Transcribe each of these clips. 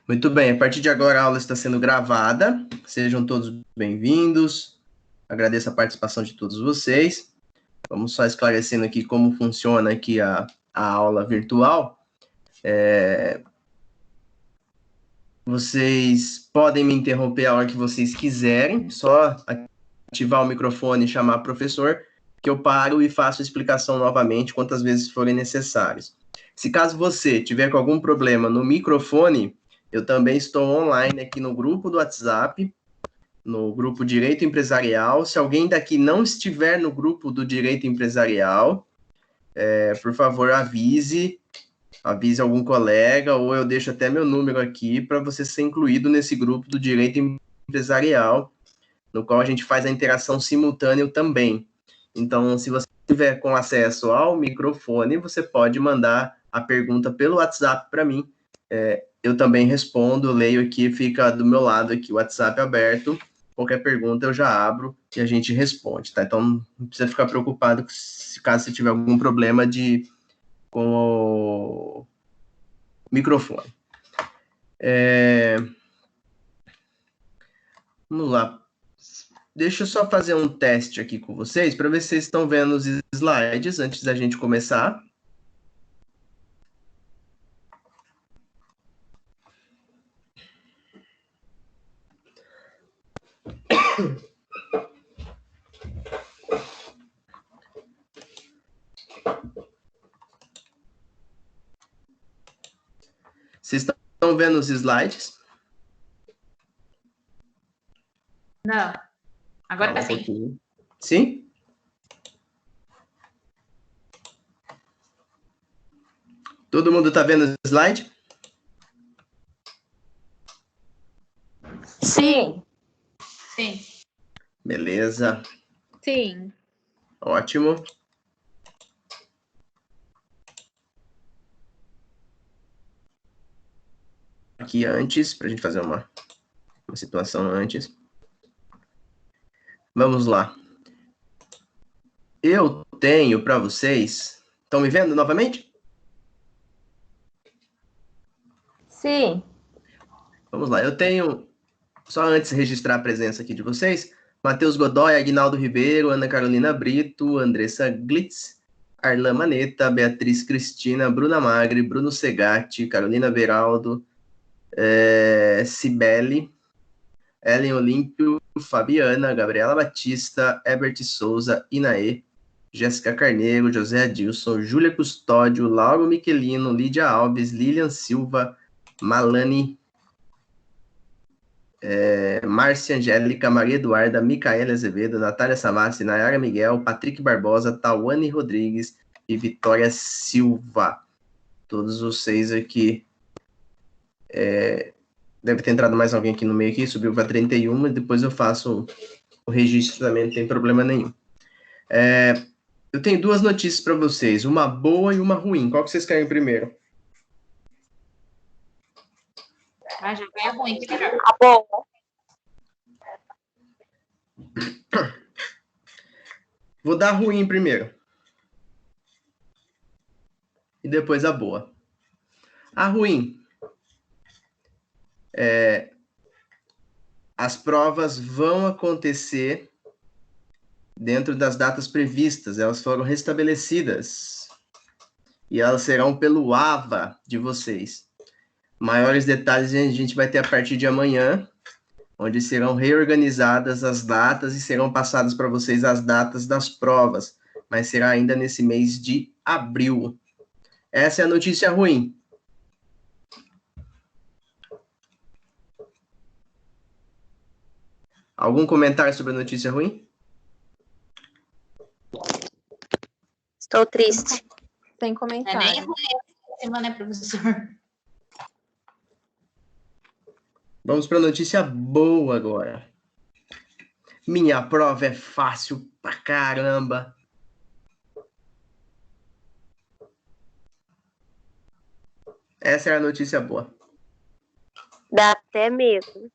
Muito bem, a partir de agora a aula está sendo gravada. Sejam todos bem-vindos. Agradeço a participação de todos vocês. Vamos só esclarecendo aqui como funciona aqui a aula virtual. Vocês podem me interromper a hora que vocês quiserem, só ativar o microfone e chamar o professor, que eu paro e faço a explicação novamente quantas vezes forem necessárias. Se caso você tiver com algum problema no microfone, eu também estou online aqui no grupo do WhatsApp, no grupo Direito Empresarial. Se alguém daqui não estiver no grupo do Direito Empresarial, por favor, avise algum colega, ou eu deixo até meu número aqui para você ser incluído nesse grupo do Direito Empresarial, no qual a gente faz a interação simultânea também. Então, se você tiver com acesso ao microfone, você pode mandar a pergunta pelo WhatsApp para mim. Eu também respondo, leio aqui, fica do meu lado aqui o WhatsApp aberto. Qualquer pergunta eu já abro e a gente responde, tá? Então, não precisa ficar preocupado caso você tiver algum problema com o microfone. Vamos lá. Deixa eu só fazer um teste aqui com vocês para ver se vocês estão vendo os slides antes da gente começar. Vocês estão vendo os slides? Não. Agora sim. Pouquinho. Sim? Todo mundo está vendo o slide? Sim. Sim. Beleza. Sim. Ótimo. Aqui antes, para a gente fazer uma situação antes. Vamos lá. Eu tenho para vocês... Estão me vendo novamente? Sim. Vamos lá. Eu tenho, só antes de registrar a presença aqui de vocês, Matheus Godoy, Aguinaldo Ribeiro, Ana Carolina Brito, Andressa Glitz, Arlan Maneta, Beatriz Cristina, Bruna Magri, Bruno Segatti, Carolina Beraldo, Cibele, Ellen Olímpio, Fabiana, Gabriela Batista, Herbert Souza, Inaê, Jéssica Carneiro, José Adilson, Júlia Custódio, Lauro Miquelino, Lídia Alves, Lilian Silva, Malane, Márcia Angélica, Maria Eduarda, Micaela Azevedo, Natália Savassi, Nayara Miguel, Patrick Barbosa, Tawane Rodrigues e Vitória Silva. Todos vocês aqui. Deve ter entrado mais alguém aqui no meio, aqui, subiu para 31, e depois eu faço o registro também, não tem problema nenhum. Eu tenho duas notícias para vocês, uma boa e uma ruim. Qual que vocês querem primeiro? Já vai ruim, que melhor. A boa. Vou dar a ruim primeiro. E depois a boa. A ruim. As provas vão acontecer dentro das datas previstas. Elas foram restabelecidas. E elas serão pelo AVA de vocês. Maiores detalhes a gente vai ter a partir de amanhã, onde serão reorganizadas as datas e serão passadas para vocês as datas das provas, mas será ainda nesse mês de abril. Essa é a notícia ruim. Algum comentário sobre a notícia ruim? Estou triste. Sem Não é nem comentário. ruim essa semana, né, professor? Vamos para a notícia boa agora. Minha prova é fácil pra caramba. Essa é a notícia boa. Dá até medo.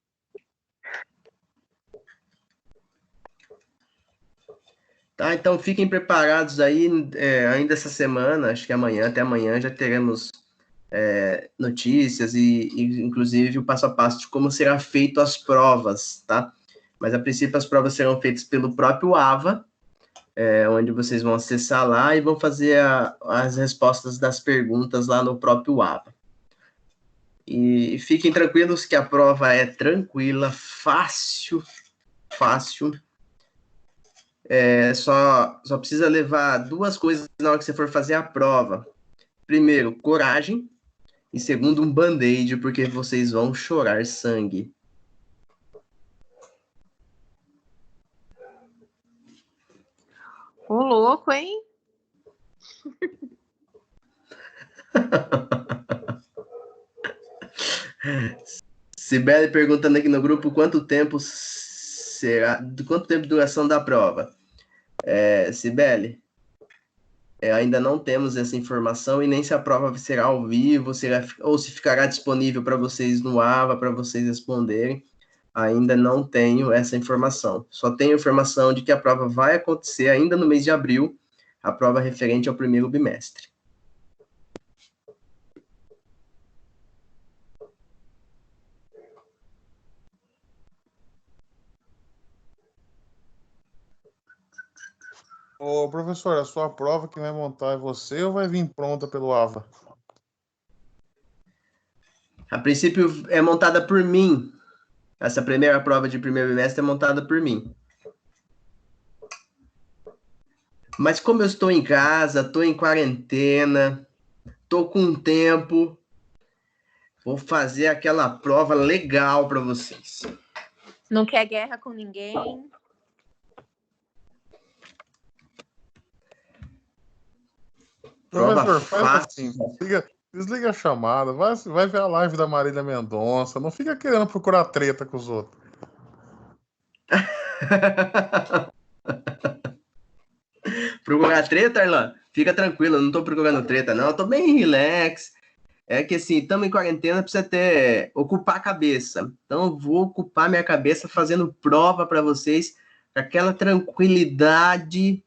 Tá, então fiquem preparados aí, ainda essa semana, acho que amanhã, até amanhã, já teremos notícias e, inclusive, o passo a passo de como será feito as provas, tá? Mas, a princípio, as provas serão feitas pelo próprio AVA, onde vocês vão acessar lá e vão fazer as respostas das perguntas lá no próprio AVA. E fiquem tranquilos que a prova é tranquila, fácil. Só precisa levar 2 coisas na hora que você for fazer a prova. Primeiro, coragem. E segundo, um band-aid, porque vocês vão chorar sangue. Ô, louco, hein? Sibeli perguntando aqui no grupo quanto tempo duração da prova. Sibeli, ainda não temos essa informação e nem se a prova será ao vivo, ou se ficará disponível para vocês no AVA, para vocês responderem. Ainda não tenho essa informação. Só tenho informação de que a prova vai acontecer ainda no mês de abril, a prova referente ao primeiro bimestre. Ô, professor, a sua prova que vai montar é você ou vai vir pronta pelo AVA? A princípio é montada por mim. Essa primeira prova de primeiro bimestre é montada por mim. Mas como eu estou em casa, estou em quarentena, estou com tempo, vou fazer aquela prova legal para vocês. Não quer guerra com ninguém. Prova Professor, faz fácil. assim, desliga a chamada, vai ver a live da Marília Mendonça, não fica querendo procurar treta com os outros. Procurar treta, Arlan? Fica tranquilo, eu não tô procurando treta, não. Eu tô bem relax. É que assim, estamos em quarentena, precisa ocupar a cabeça. Então, eu vou ocupar minha cabeça fazendo prova para vocês, com aquela tranquilidade,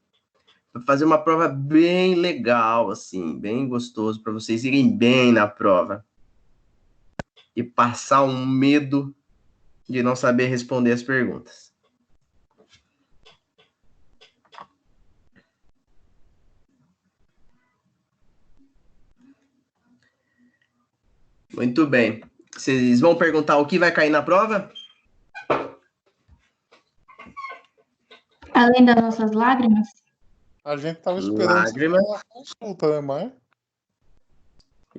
pra fazer uma prova bem legal, assim, bem gostoso, para vocês irem bem na prova. E passar um medo de não saber responder as perguntas. Muito bem. Vocês vão perguntar o que vai cair na prova? Além das nossas lágrimas? A gente tava esperando Lágrimas. uma consulta, né, mas...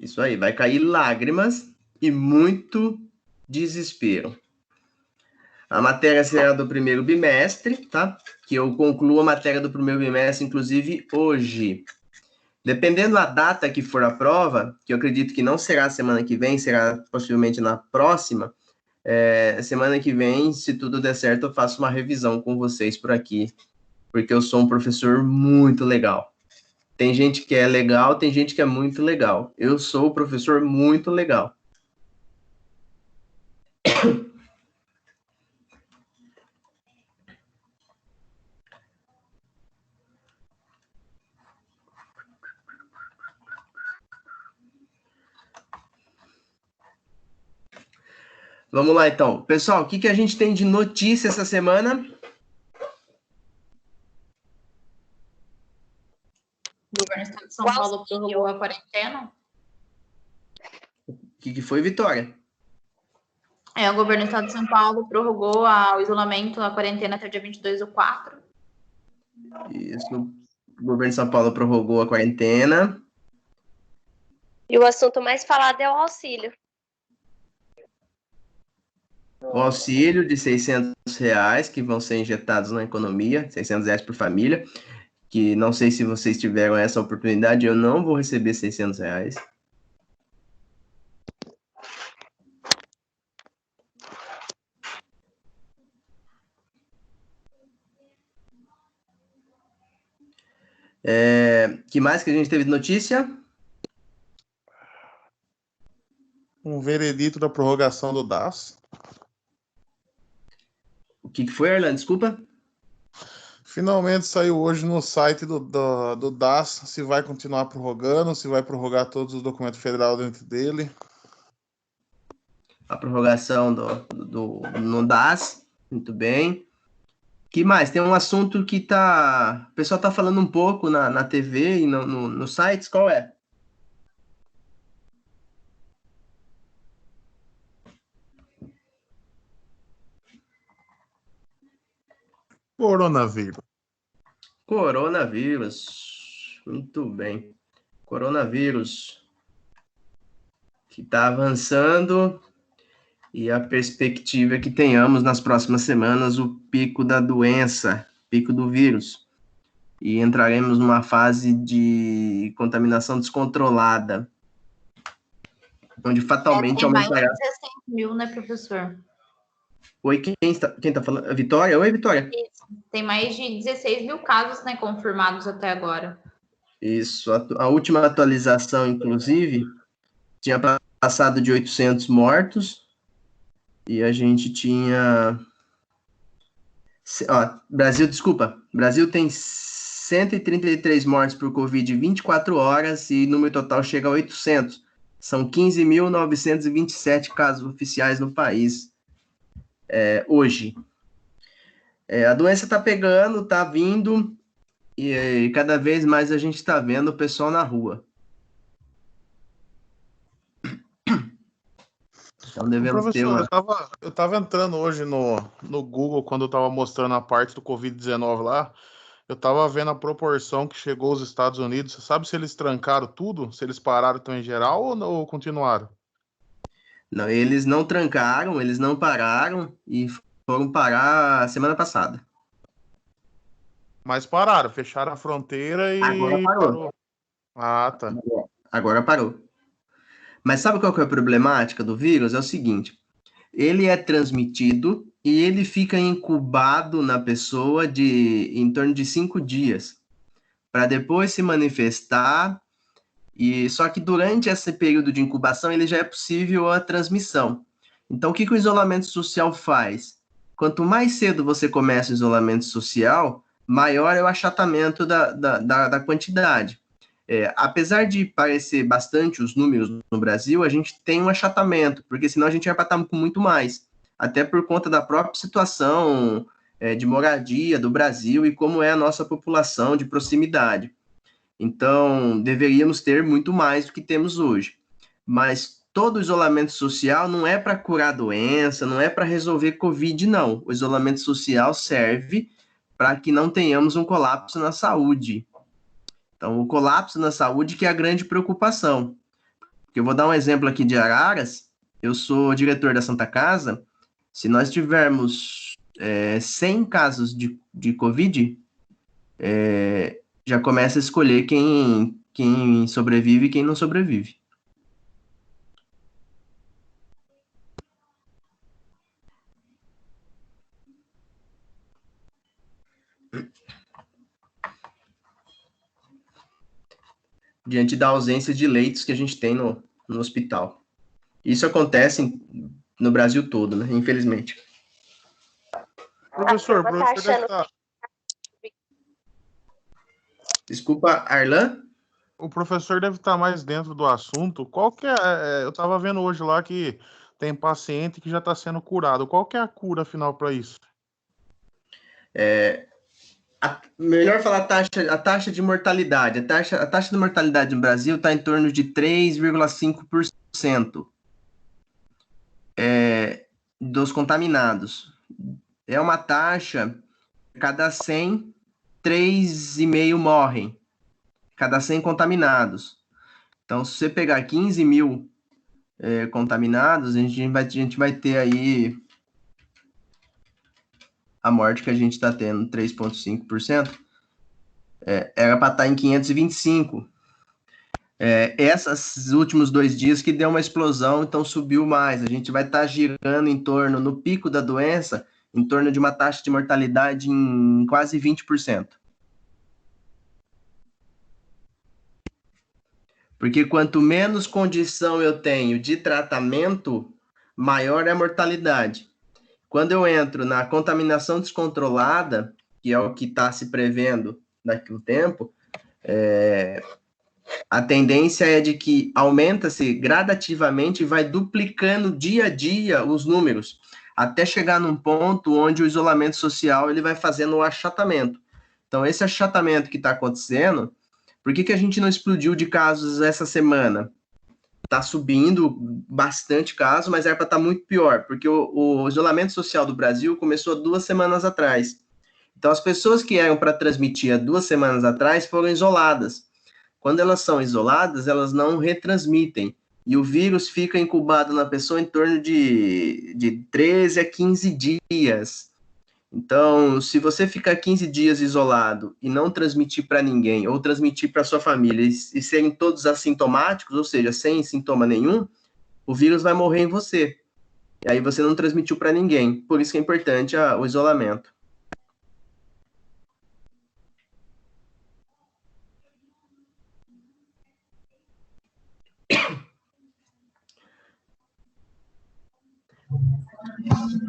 Isso aí, vai cair lágrimas e muito desespero. A matéria será do primeiro bimestre, tá? Que eu concluo a matéria do primeiro bimestre, inclusive, hoje. Dependendo da data que for a prova, que eu acredito que não será semana que vem, será possivelmente na próxima, semana que vem, se tudo der certo, eu faço uma revisão com vocês por aqui, porque eu sou um professor muito legal. Tem gente que é legal, tem gente que é muito legal. Eu sou o professor muito legal. Vamos lá, então. Pessoal, o que a gente tem de notícia essa semana? O governo do estado de São Paulo prorrogou a quarentena? O que foi, Vitória? O governo do estado de São Paulo prorrogou o isolamento, a quarentena até o dia 22/4. Isso. O governo de São Paulo prorrogou a quarentena. E o assunto mais falado é o auxílio. O auxílio de R$600 que vão ser injetados na economia, R$600 por família, que não sei se vocês tiveram essa oportunidade, eu não vou receber R$600. Que mais que a gente teve de notícia? Um veredito da prorrogação do DAS. O que foi, Arlan? Desculpa. Finalmente saiu hoje no site do DAS se vai continuar prorrogando, se vai prorrogar todos os documentos federais dentro dele. A prorrogação no DAS, muito bem. Que mais? Tem um assunto que o pessoal tá falando um pouco na TV e nos sites, qual é? Coronavírus. Coronavírus. Muito bem. Coronavírus. Que está avançando e a perspectiva é que tenhamos nas próximas semanas o pico da doença, pico do vírus. E entraremos numa fase de contaminação descontrolada, onde fatalmente tem mais de aumentará. 16 mil, né, professor? Oi, quem tá falando? A Vitória? Oi, Vitória. Isso. Tem mais de 16 mil casos, né, confirmados até agora. Isso. A última atualização, inclusive, tinha passado de 800 mortos e a gente tinha... Brasil tem 133 mortes por Covid em 24 horas e o número total chega a 800. São 15.927 casos oficiais no país hoje. A doença está pegando, está vindo, e cada vez mais a gente está vendo o pessoal na rua. Então devemos ter Professor, eu estava entrando hoje no Google, quando eu estava mostrando a parte do Covid-19 lá, eu estava vendo a proporção que chegou aos Estados Unidos. Você sabe se eles trancaram tudo? Se eles pararam então em geral ou continuaram? Não, eles não trancaram, eles não pararam e foram parar semana passada. Mas pararam, fecharam a fronteira e Agora parou. Ah, tá. Agora parou. Mas sabe qual que é a problemática do vírus? É o seguinte, ele é transmitido e ele fica incubado na pessoa em torno de 5 dias, para depois se manifestar, e só que durante esse período de incubação ele já é possível a transmissão. Então, o que o isolamento social faz? Quanto mais cedo você começa o isolamento social, maior é o achatamento da quantidade. Apesar de parecer bastante os números no Brasil, a gente tem um achatamento, porque senão a gente vai estar com muito mais, até por conta da própria situação de moradia do Brasil e como é a nossa população de proximidade. Então, deveríamos ter muito mais do que temos hoje. Mas todo o isolamento social não é para curar a doença, não é para resolver Covid, não. O isolamento social serve para que não tenhamos um colapso na saúde. Então, o colapso na saúde que é a grande preocupação. Eu vou dar um exemplo aqui de Araras. Eu sou diretor da Santa Casa. Se nós tivermos 100 casos de Covid, já começa a escolher quem sobrevive e quem não sobrevive. Diante da ausência de leitos que a gente tem no hospital. Isso acontece no Brasil todo, né? Infelizmente. Professor, Desculpa, Arlan? o professor deve estar mais dentro do assunto. Qual que é? Eu estava vendo hoje lá que tem paciente que já está sendo curado. Qual que é a cura final para isso? Melhor falar a taxa de mortalidade. A taxa de mortalidade no Brasil está em torno de 3,5% dos contaminados. É uma taxa, cada 100, 3,5 morrem. Cada 100 contaminados. Então, se você pegar 15 mil contaminados, a gente vai ter aí a morte que a gente está tendo, 3,5%, era para estar em 525. Esses últimos 2 dias que deu uma explosão, então subiu mais. A gente vai estar girando em torno, no pico da doença, em torno de uma taxa de mortalidade em quase 20%. Porque quanto menos condição eu tenho de tratamento, maior é a mortalidade. Quando eu entro na contaminação descontrolada, que é o que está se prevendo daqui a um tempo, a tendência é de que aumenta-se gradativamente e vai duplicando dia a dia os números, até chegar num ponto onde o isolamento social ele vai fazendo o achatamento. Então, esse achatamento que está acontecendo, por que a gente não explodiu de casos essa semana? Está subindo bastante casos, mas era para estar muito pior, porque o isolamento social do Brasil começou 2 semanas atrás. Então, as pessoas que eram para transmitir há 2 semanas atrás foram isoladas. Quando elas são isoladas, elas não retransmitem. E o vírus fica incubado na pessoa em torno de 13 a 15 dias. Então, se você ficar 15 dias isolado e não transmitir para ninguém, ou transmitir para sua família e serem todos assintomáticos, ou seja, sem sintoma nenhum, o vírus vai morrer em você. E aí você não transmitiu para ninguém. Por isso que é importante o isolamento.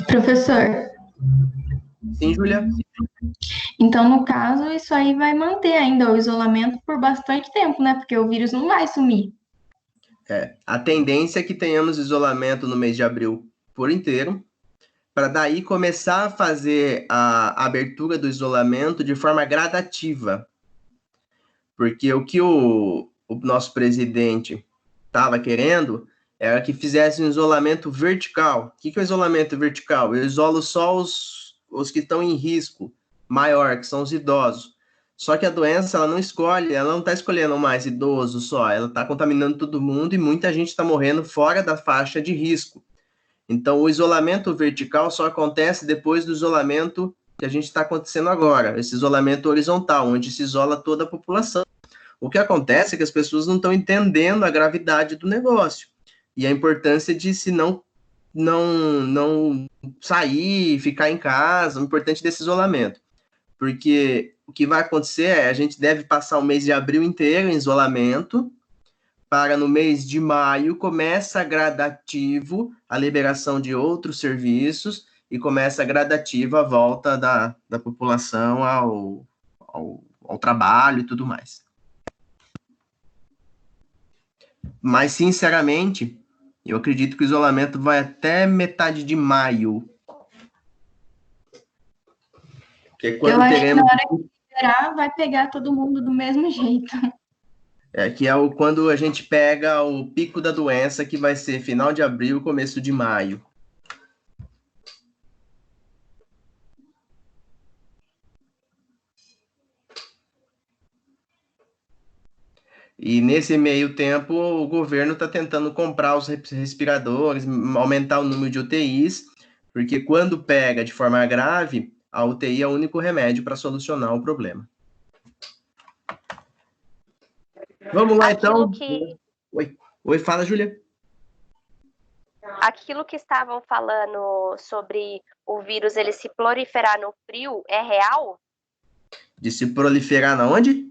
Professor, Sim, Júlia? então no caso isso aí vai manter ainda o isolamento por bastante tempo, né? Porque o vírus não vai sumir. A tendência é que tenhamos isolamento no mês de abril por inteiro, para daí começar a fazer a abertura do isolamento de forma gradativa. Porque o que o nosso presidente estava querendo era que fizesse um isolamento vertical. O que é o isolamento vertical? Eu isolo só os que estão em risco maior, que são os idosos. Só que a doença, ela não escolhe, ela não está escolhendo mais idoso só, ela está contaminando todo mundo e muita gente está morrendo fora da faixa de risco. Então, o isolamento vertical só acontece depois do isolamento que a gente está acontecendo agora, esse isolamento horizontal, onde se isola toda a população. O que acontece é que as pessoas não estão entendendo a gravidade do negócio e a importância de se não sair, ficar em casa, o importante desse isolamento. Porque o que vai acontecer é a gente deve passar o mês de abril inteiro em isolamento, para no mês de maio começa gradativo a liberação de outros serviços e começa gradativa a volta da população ao trabalho e tudo mais. Mas, sinceramente, eu acredito que o isolamento vai até metade de maio. Que é quando Eu acho que teremos... na hora que liberar, vai pegar todo mundo do mesmo jeito. que é quando a gente pega o pico da doença, que vai ser final de abril, começo de maio. E nesse meio tempo, o governo está tentando comprar os respiradores, aumentar o número de UTIs, porque quando pega de forma grave, a UTI é o único remédio para solucionar o problema. Vamos lá, então. Oi, fala, Júlia. Aquilo que estavam falando sobre o vírus ele se proliferar no frio é real? De se proliferar na onde?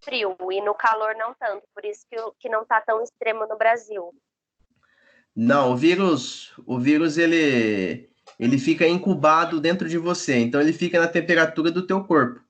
Frio, e no calor não tanto, por isso que não está tão extremo no Brasil. Não, o vírus ele fica incubado dentro de você, então ele fica na temperatura do teu corpo.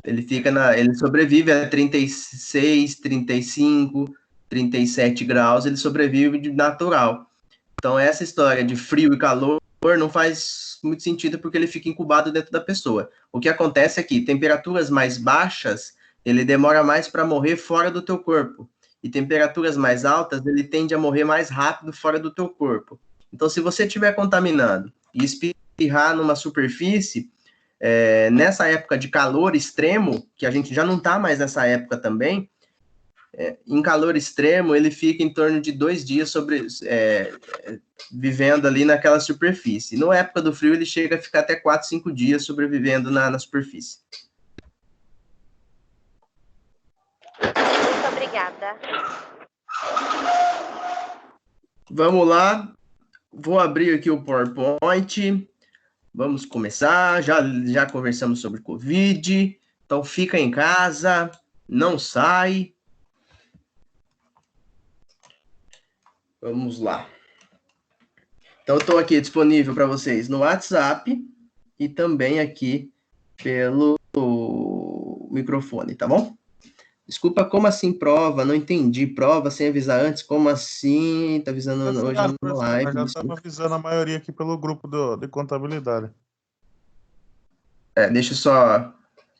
Ele sobrevive a 36, 35, 37 graus, ele sobrevive de natural. Então essa história de frio e calor não faz muito sentido porque ele fica incubado dentro da pessoa. O que acontece é que temperaturas mais baixas, ele demora mais para morrer fora do teu corpo. E temperaturas mais altas, ele tende a morrer mais rápido fora do teu corpo. Então, se você estiver contaminando e espirrar numa superfície, nessa época de calor extremo, que a gente já não está mais nessa época também, em calor extremo, ele fica em torno de 2 dias vivendo ali naquela superfície. Na época do frio, ele chega a ficar até 4, 5 dias sobrevivendo na superfície. Muito obrigada. Vamos lá. Vou abrir aqui o PowerPoint. Vamos começar. Já conversamos sobre Covid. Então, fica em casa, não sai. Vamos lá. Então, eu estou aqui disponível para vocês no WhatsApp e também aqui pelo microfone, tá bom? Desculpa, como assim prova? Não entendi. Prova sem avisar antes? Como assim? Tá avisando hoje na live. Nós já estamos avisando a maioria aqui pelo grupo de contabilidade. Deixa eu só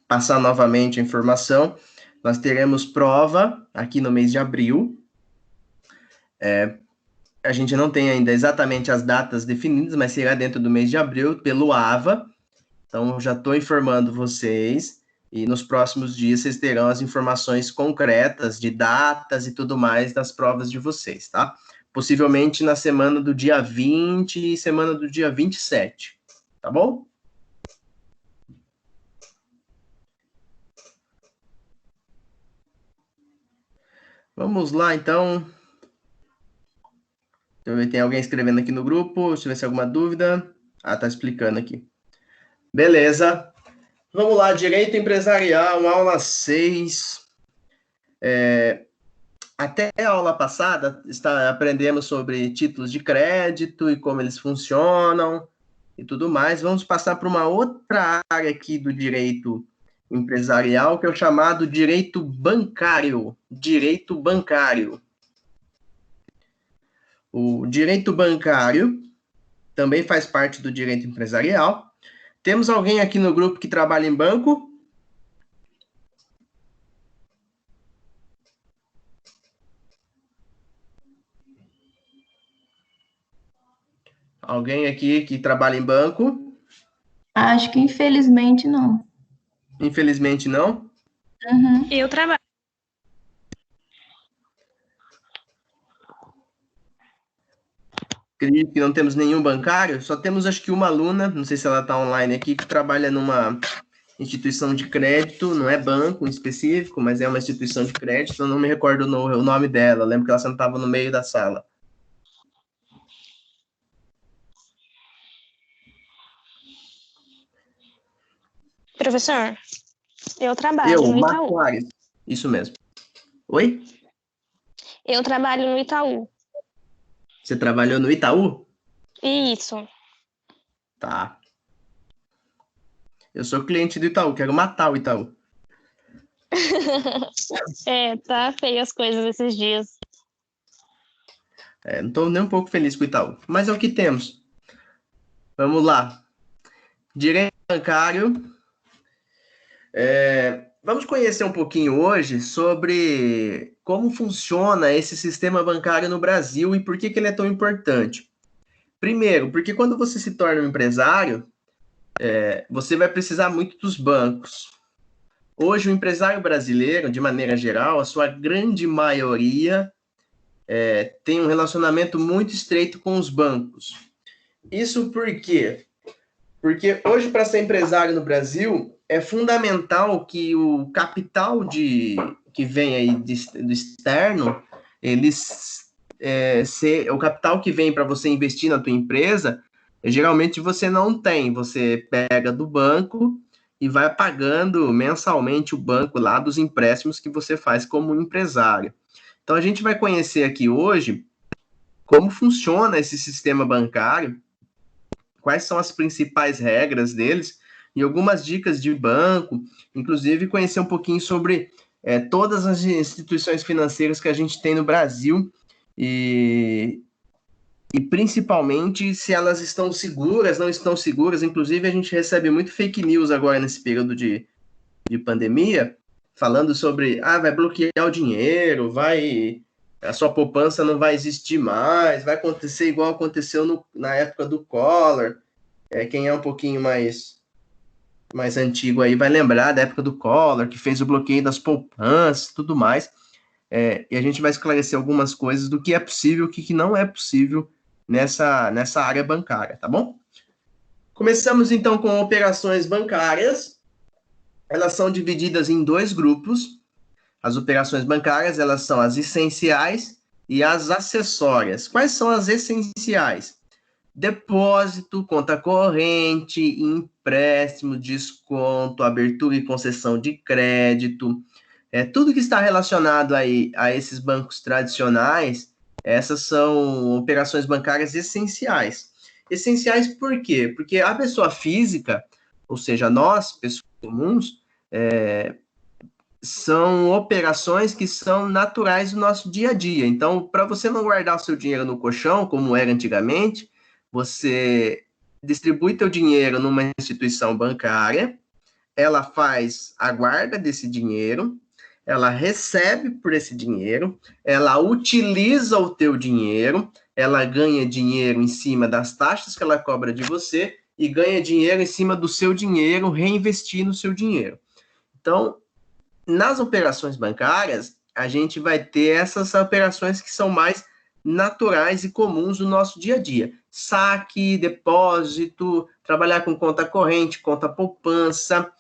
passar novamente a informação. Nós teremos prova aqui no mês de abril. A gente não tem ainda exatamente as datas definidas, mas será dentro do mês de abril, pelo AVA. Então, já estou informando vocês, e nos próximos dias vocês terão as informações concretas de datas e tudo mais das provas de vocês, tá? Possivelmente na semana do dia 20 e semana do dia 27, tá bom? Vamos lá, então. Deixa eu ver, tem alguém escrevendo aqui no grupo, deixa eu ver se tem alguma dúvida. Ah, tá explicando aqui. Beleza. Vamos lá, Direito Empresarial, aula 6. Até a aula passada, aprendemos sobre títulos de crédito e como eles funcionam e tudo mais. Vamos passar para uma outra área aqui do direito empresarial, que é o chamado direito bancário. Direito bancário. O direito bancário também faz parte do direito empresarial. Temos alguém aqui no grupo que trabalha em banco? Alguém aqui que trabalha em banco? Acho que infelizmente não. Infelizmente não. Uhum. Eu trabalho. Acredito que não temos nenhum bancário, só temos acho que uma aluna, não sei se ela está online aqui, que trabalha numa instituição de crédito, não é banco em específico, mas é uma instituição de crédito, eu não me recordo o nome dela, eu lembro que ela sentava no meio da sala. Professor, eu trabalho no Itaú. Marco Ares, isso mesmo. Oi? Eu trabalho no Itaú. Você trabalhou no Itaú? Isso. Tá. Eu sou cliente do Itaú, quero matar o Itaú. Tá feio as coisas esses dias. Não estou nem um pouco feliz com o Itaú, mas é o que temos. Vamos lá. Direito bancário. Vamos conhecer um pouquinho hoje sobre como funciona esse sistema bancário no Brasil e por que ele é tão importante. Primeiro, porque quando você se torna um empresário, você vai precisar muito dos bancos. Hoje, o empresário brasileiro, de maneira geral, a sua grande maioria tem um relacionamento muito estreito com os bancos. Isso por quê? Porque hoje, para ser empresário no Brasil, é fundamental que o capital que vem aí do externo, o capital que vem para você investir na tua empresa, geralmente você não tem. Você pega do banco e vai pagando mensalmente o banco lá dos empréstimos que você faz como empresário. Então, a gente vai conhecer aqui hoje como funciona esse sistema bancário, quais são as principais regras deles e algumas dicas de banco, inclusive conhecer um pouquinho sobre todas as instituições financeiras que a gente tem no Brasil e principalmente se elas estão seguras, não estão seguras. Inclusive, a gente recebe muito fake news agora nesse período de pandemia, falando sobre, vai bloquear o dinheiro, a sua poupança não vai existir mais, vai acontecer igual aconteceu na época do Collor. Quem é um pouquinho mais antigo aí vai lembrar da época do Collor, que fez o bloqueio das poupanças e tudo mais. E a gente vai esclarecer algumas coisas do que é possível e o que não é possível nessa área bancária, tá bom? Começamos, então, com operações bancárias. Elas são divididas em dois grupos. As operações bancárias, elas são as essenciais e as acessórias. Quais são as essenciais? Depósito, conta corrente, empréstimo, desconto, abertura e concessão de crédito. Tudo que está relacionado aí a esses bancos tradicionais, essas são operações bancárias essenciais. Essenciais por quê? Porque a pessoa física, ou seja, nós, pessoas comuns, são operações que são naturais do nosso dia a dia. Então, para você não guardar o seu dinheiro no colchão, como era antigamente, você distribui teu dinheiro numa instituição bancária, ela faz a guarda desse dinheiro, ela recebe por esse dinheiro, ela utiliza o teu dinheiro, ela ganha dinheiro em cima das taxas que ela cobra de você e ganha dinheiro em cima do seu dinheiro, reinvestir no seu dinheiro. Então, nas operações bancárias, a gente vai ter essas operações que são mais naturais e comuns do nosso dia a dia. Saque, depósito, trabalhar com conta corrente, conta poupança,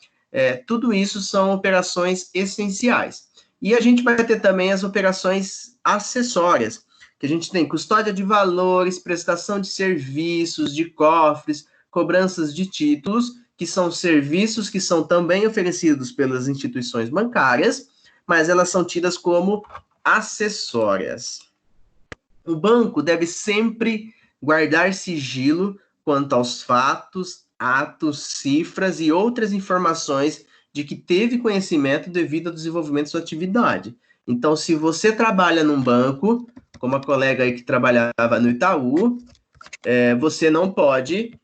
tudo isso são operações essenciais. E a gente vai ter também as operações acessórias, que a gente tem custódia de valores, prestação de serviços, de cofres, cobranças de títulos, que são serviços que são também oferecidos pelas instituições bancárias, mas elas são tidas como acessórias. O banco deve sempre guardar sigilo quanto aos fatos, atos, cifras e outras informações de que teve conhecimento devido ao desenvolvimento de sua atividade. Então, se você trabalha num banco, como a colega aí que trabalhava no Itaú, você não pode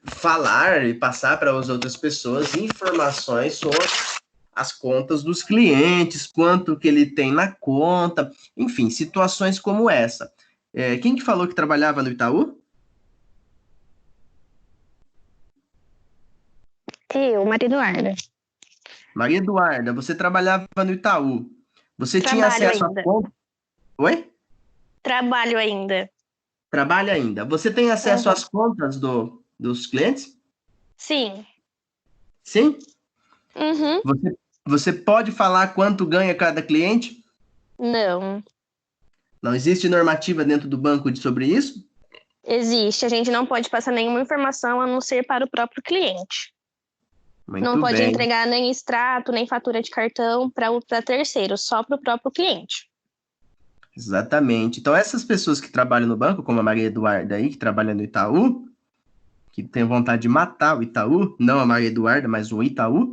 falar e passar para as outras pessoas informações sobre as contas dos clientes, quanto que ele tem na conta, enfim, situações como essa. Quem que falou que trabalhava no Itaú? Eu, Maria Eduarda. Maria Eduarda, você trabalhava no Itaú. Você tinha Trabalho acesso ainda. à conta? Oi? Trabalho ainda. Trabalha ainda. Você tem acesso às contas dos clientes? Sim. Sim? Uhum. Você pode falar quanto ganha cada cliente? Não. Não existe normativa dentro do banco sobre isso? Existe. A gente não pode passar nenhuma informação a não ser para o próprio cliente. Muito não pode bem. entregar nem extrato, nem fatura de cartão para terceiro, só para o próprio cliente. Exatamente. Então, essas pessoas que trabalham no banco, como a Maria Eduarda aí, que trabalha no Itaú, que tem vontade de matar o Itaú, não a Maria Eduarda, mas o Itaú,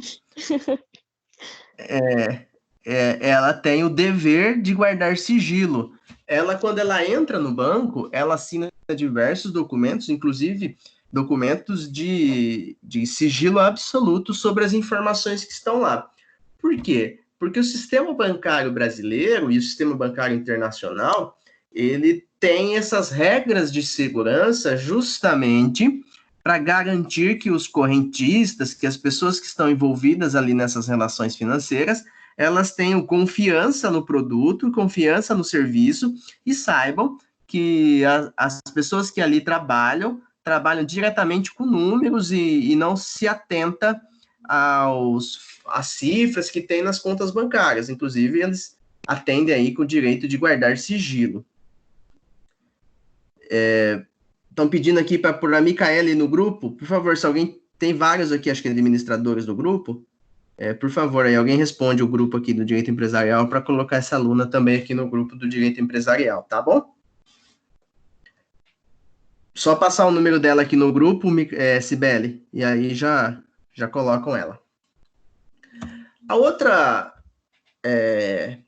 ela tem o dever de guardar sigilo. Ela, quando ela entra no banco, ela assina diversos documentos, inclusive documentos de sigilo absoluto sobre as informações que estão lá. Por quê? Porque o sistema bancário brasileiro e o sistema bancário internacional, ele tem essas regras de segurança justamente para garantir que os correntistas, que as pessoas que estão envolvidas ali nessas relações financeiras, elas tenham confiança no produto, confiança no serviço e saibam que as pessoas que ali trabalham diretamente com números e não se atenta às cifras que tem nas contas bancárias. Inclusive, eles atendem aí com o direito de guardar sigilo. Estão pedindo aqui para pôr a Micaele no grupo. Por favor, se alguém... Tem vários aqui, acho que administradores do grupo. Por favor, aí alguém responde o grupo aqui do Direito Empresarial para colocar essa aluna também aqui no grupo do Direito Empresarial, tá bom? Só passar o número dela aqui no grupo, Cibele, e aí já colocam ela. A outra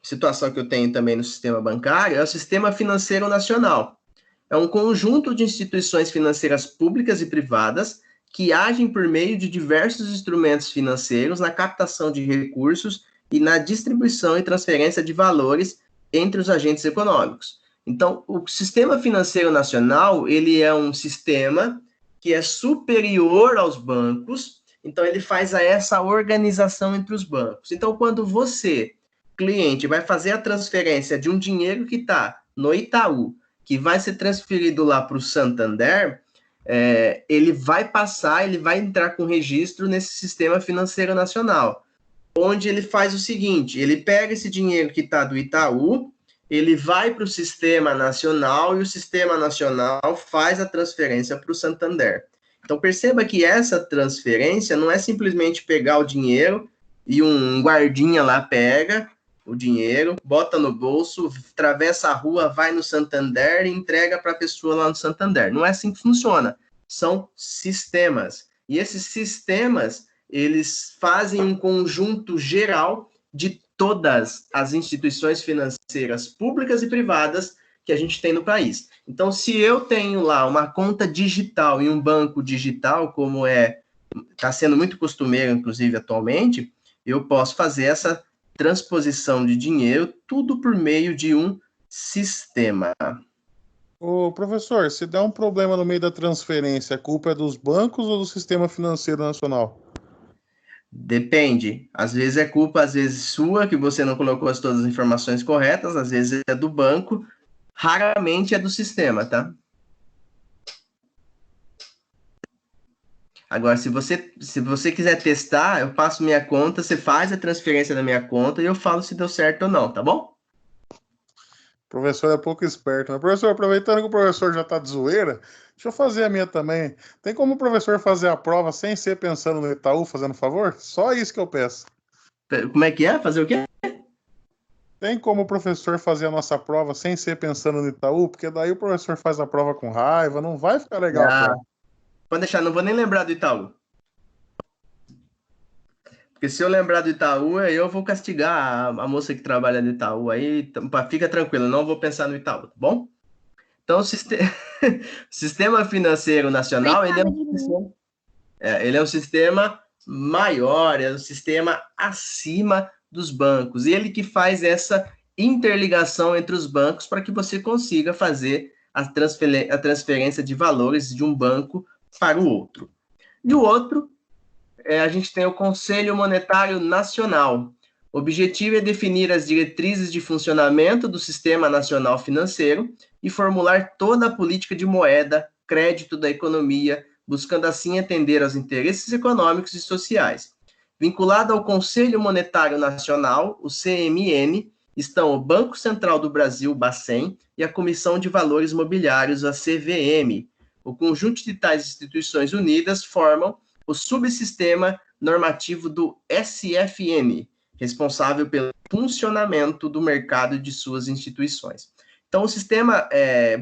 situação que eu tenho também no sistema bancário é o Sistema Financeiro Nacional. É um conjunto de instituições financeiras públicas e privadas que agem por meio de diversos instrumentos financeiros na captação de recursos e na distribuição e transferência de valores entre os agentes econômicos. Então, o Sistema Financeiro Nacional, ele é um sistema que é superior aos bancos, então ele faz essa organização entre os bancos. Então, quando você, cliente, vai fazer a transferência de um dinheiro que está no Itaú, que vai ser transferido lá para o Santander, ele vai entrar com registro nesse Sistema Financeiro Nacional, onde ele faz o seguinte, ele pega esse dinheiro que está do Itaú, ele vai para o Sistema Nacional e o Sistema Nacional faz a transferência para o Santander. Então, perceba que essa transferência não é simplesmente pegar o dinheiro e um guardinha lá pega o dinheiro, bota no bolso, atravessa a rua, vai no Santander e entrega para a pessoa lá no Santander. Não é assim que funciona. São sistemas. E esses sistemas, eles fazem um conjunto geral de todas as instituições financeiras públicas e privadas que a gente tem no país. Então, se eu tenho lá uma conta digital em um banco digital, como está sendo muito costumeiro, inclusive, atualmente, eu posso fazer essa transposição de dinheiro, tudo por meio de um sistema. Ô, professor, se der um problema no meio da transferência, a culpa é dos bancos ou do Sistema Financeiro Nacional? Depende. Às vezes é culpa, às vezes sua, que você não colocou todas as informações corretas, às vezes é do banco, raramente é do sistema, tá? Agora, se você quiser testar, eu passo minha conta, você faz a transferência da minha conta e eu falo se deu certo ou não, tá bom? O professor é pouco esperto, né? Professor, aproveitando que o professor já está de zoeira, deixa eu fazer a minha também. Tem como o professor fazer a prova sem ser pensando no Itaú, fazendo favor? Só isso que eu peço. Como é que é? Fazer o quê? Tem como o professor fazer a nossa prova sem ser pensando no Itaú? Porque daí o professor faz a prova com raiva, não vai ficar legal a prova. Pode deixar, não vou nem lembrar do Itaú. Porque se eu lembrar do Itaú, eu vou castigar a moça que trabalha no Itaú aí. Fica tranquilo, não vou pensar no Itaú, tá bom? Então, o Sistema Financeiro Nacional, ele é um sistema maior, é um sistema acima dos bancos. E ele que faz essa interligação entre os bancos para que você consiga fazer a transferência de valores de um banco para o outro. E o outro, a gente tem o Conselho Monetário Nacional. O objetivo é definir as diretrizes de funcionamento do Sistema Nacional Financeiro e formular toda a política de moeda, crédito da economia, buscando assim atender aos interesses econômicos e sociais. Vinculado ao Conselho Monetário Nacional, o CMN, estão o Banco Central do Brasil, Bacen, e a Comissão de Valores Mobiliários, a CVM. O conjunto de tais instituições unidas formam o subsistema normativo do SFN, responsável pelo funcionamento do mercado de suas instituições. Então, o sistema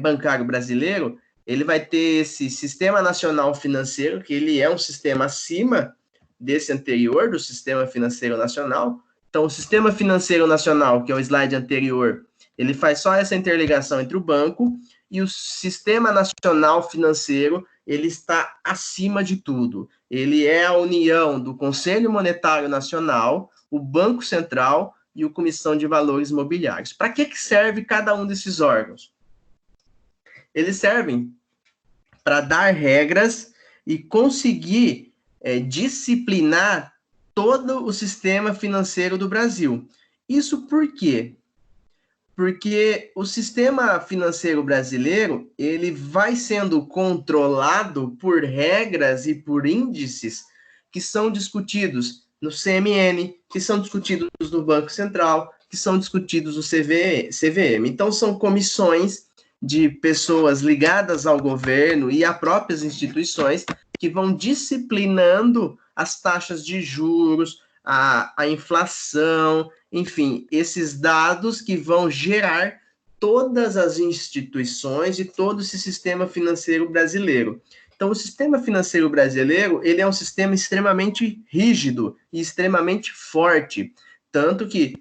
bancário brasileiro, ele vai ter esse Sistema Nacional Financeiro, que ele é um sistema acima desse anterior, do Sistema Financeiro Nacional. Então, o Sistema Financeiro Nacional, que é o slide anterior, ele faz só essa interligação entre o banco, e o Sistema Nacional Financeiro, ele está acima de tudo. Ele é a união do Conselho Monetário Nacional, o Banco Central e a Comissão de Valores Mobiliários. Para que serve cada um desses órgãos? Eles servem para dar regras e conseguir disciplinar todo o sistema financeiro do Brasil. Isso por quê? Porque o sistema financeiro brasileiro, ele vai sendo controlado por regras e por índices que são discutidos no CMN, que são discutidos no Banco Central, que são discutidos no CVM. Então, são comissões de pessoas ligadas ao governo e a próprias instituições que vão disciplinando as taxas de juros, a inflação, enfim, esses dados que vão gerar todas as instituições e todo esse sistema financeiro brasileiro. Então, o sistema financeiro brasileiro, ele é um sistema extremamente rígido e extremamente forte, tanto que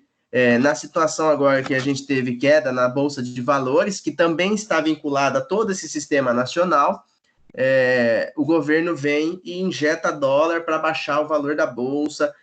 na situação agora que a gente teve queda na Bolsa de Valores, que também está vinculada a todo esse sistema nacional, o governo vem e injeta dólar para baixar o valor da Bolsa.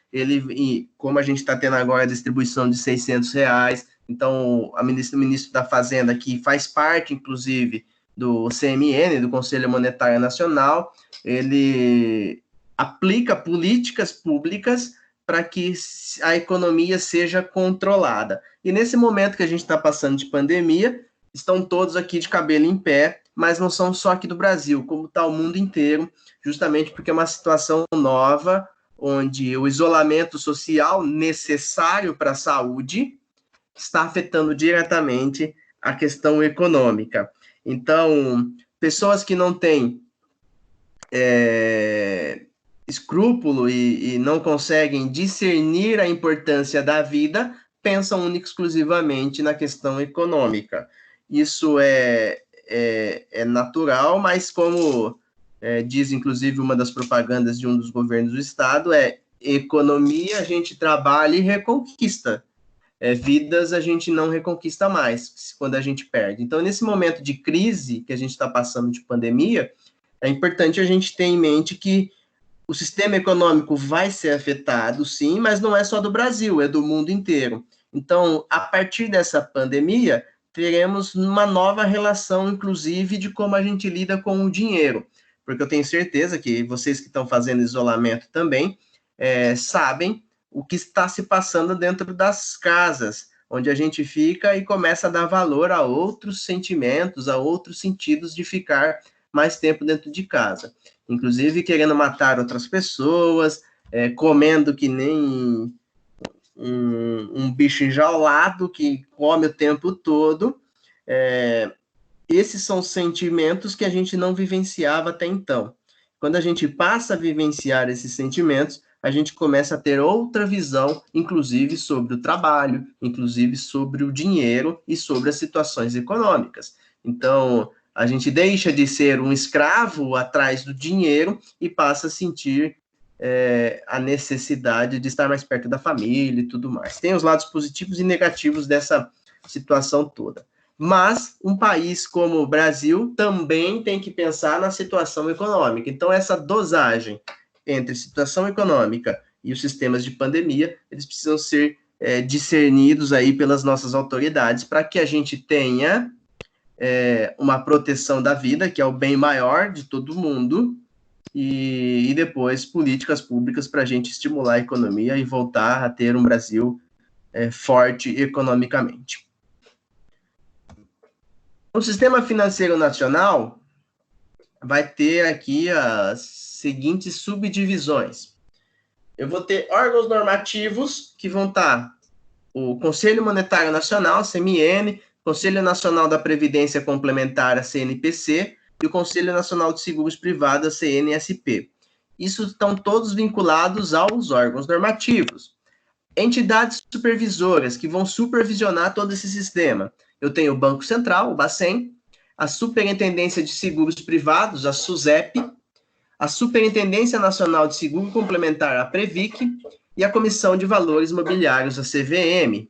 Como a gente está tendo agora a distribuição de R$600, então o ministro da Fazenda, que faz parte, inclusive, do CMN, do Conselho Monetário Nacional, ele aplica políticas públicas para que a economia seja controlada. E nesse momento que a gente está passando de pandemia, estão todos aqui de cabelo em pé, mas não são só aqui do Brasil, como está o mundo inteiro, justamente porque é uma situação nova, onde o isolamento social necessário para a saúde está afetando diretamente a questão econômica. Então, pessoas que não têm escrúpulo e não conseguem discernir a importância da vida, pensam única e exclusivamente na questão econômica. Isso é natural, mas como diz inclusive uma das propagandas de um dos governos do estado, economia a gente trabalha e reconquista. Vidas a gente não reconquista mais quando a gente perde. Então, nesse momento de crise que a gente está passando de pandemia, é importante a gente ter em mente que o sistema econômico vai ser afetado, sim, mas não é só do Brasil, é do mundo inteiro. Então, a partir dessa pandemia, teremos uma nova relação, inclusive, de como a gente lida com o dinheiro. Porque eu tenho certeza que vocês que estão fazendo isolamento também sabem o que está se passando dentro das casas, onde a gente fica e começa a dar valor a outros sentimentos, a outros sentidos de ficar mais tempo dentro de casa. Inclusive querendo matar outras pessoas, comendo que nem um bicho enjaulado que come o tempo todo. Esses são sentimentos que a gente não vivenciava até então. Quando a gente passa a vivenciar esses sentimentos, a gente começa a ter outra visão, inclusive sobre o trabalho, inclusive sobre o dinheiro e sobre as situações econômicas. Então, a gente deixa de ser um escravo atrás do dinheiro e passa a sentir a necessidade de estar mais perto da família e tudo mais. Tem os lados positivos e negativos dessa situação toda. Mas um país como o Brasil também tem que pensar na situação econômica. Então, essa dosagem entre situação econômica e os sistemas de pandemia, eles precisam ser discernidos aí pelas nossas autoridades para que a gente tenha uma proteção da vida, que é o bem maior de todo mundo, e depois políticas públicas para a gente estimular a economia e voltar a ter um Brasil forte economicamente. O sistema financeiro nacional vai ter aqui as seguintes subdivisões. Eu vou ter órgãos normativos que vão estar o Conselho Monetário Nacional, CMN, Conselho Nacional da Previdência Complementar, a CNPC, e o Conselho Nacional de Seguros Privados, a CNSP. Isso estão todos vinculados aos órgãos normativos. Entidades supervisoras que vão supervisionar todo esse sistema. Eu tenho o Banco Central, o Bacen, a Superintendência de Seguros Privados, a SUSEP, a Superintendência Nacional de Seguro Complementar, a Previc, e a Comissão de Valores Mobiliários, a CVM.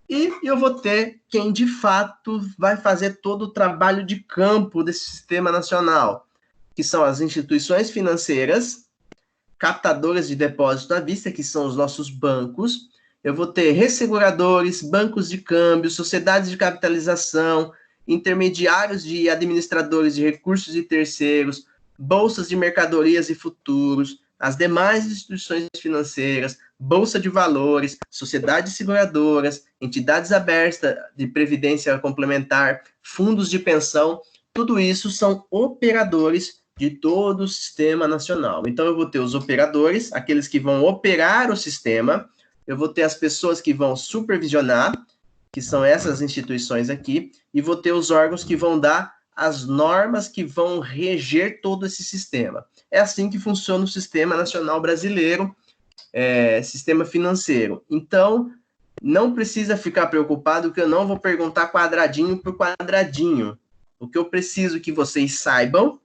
E eu vou ter quem, de fato, vai fazer todo o trabalho de campo desse sistema nacional, que são as instituições financeiras, captadoras de depósito à vista, que são os nossos bancos. Eu vou ter resseguradores, bancos de câmbio, sociedades de capitalização, intermediários de administradores de recursos e terceiros, bolsas de mercadorias e futuros, as demais instituições financeiras, bolsa de valores, sociedades seguradoras, entidades abertas de previdência complementar, fundos de pensão, tudo isso são operadores de todo o sistema nacional. Então, eu vou ter os operadores, aqueles que vão operar o sistema, eu vou ter as pessoas que vão supervisionar, que são essas instituições aqui, e vou ter os órgãos que vão dar as normas que vão reger todo esse sistema. É assim que funciona o sistema nacional brasileiro, sistema financeiro. Então, não precisa ficar preocupado que eu não vou perguntar quadradinho por quadradinho. O que eu preciso que vocês saibam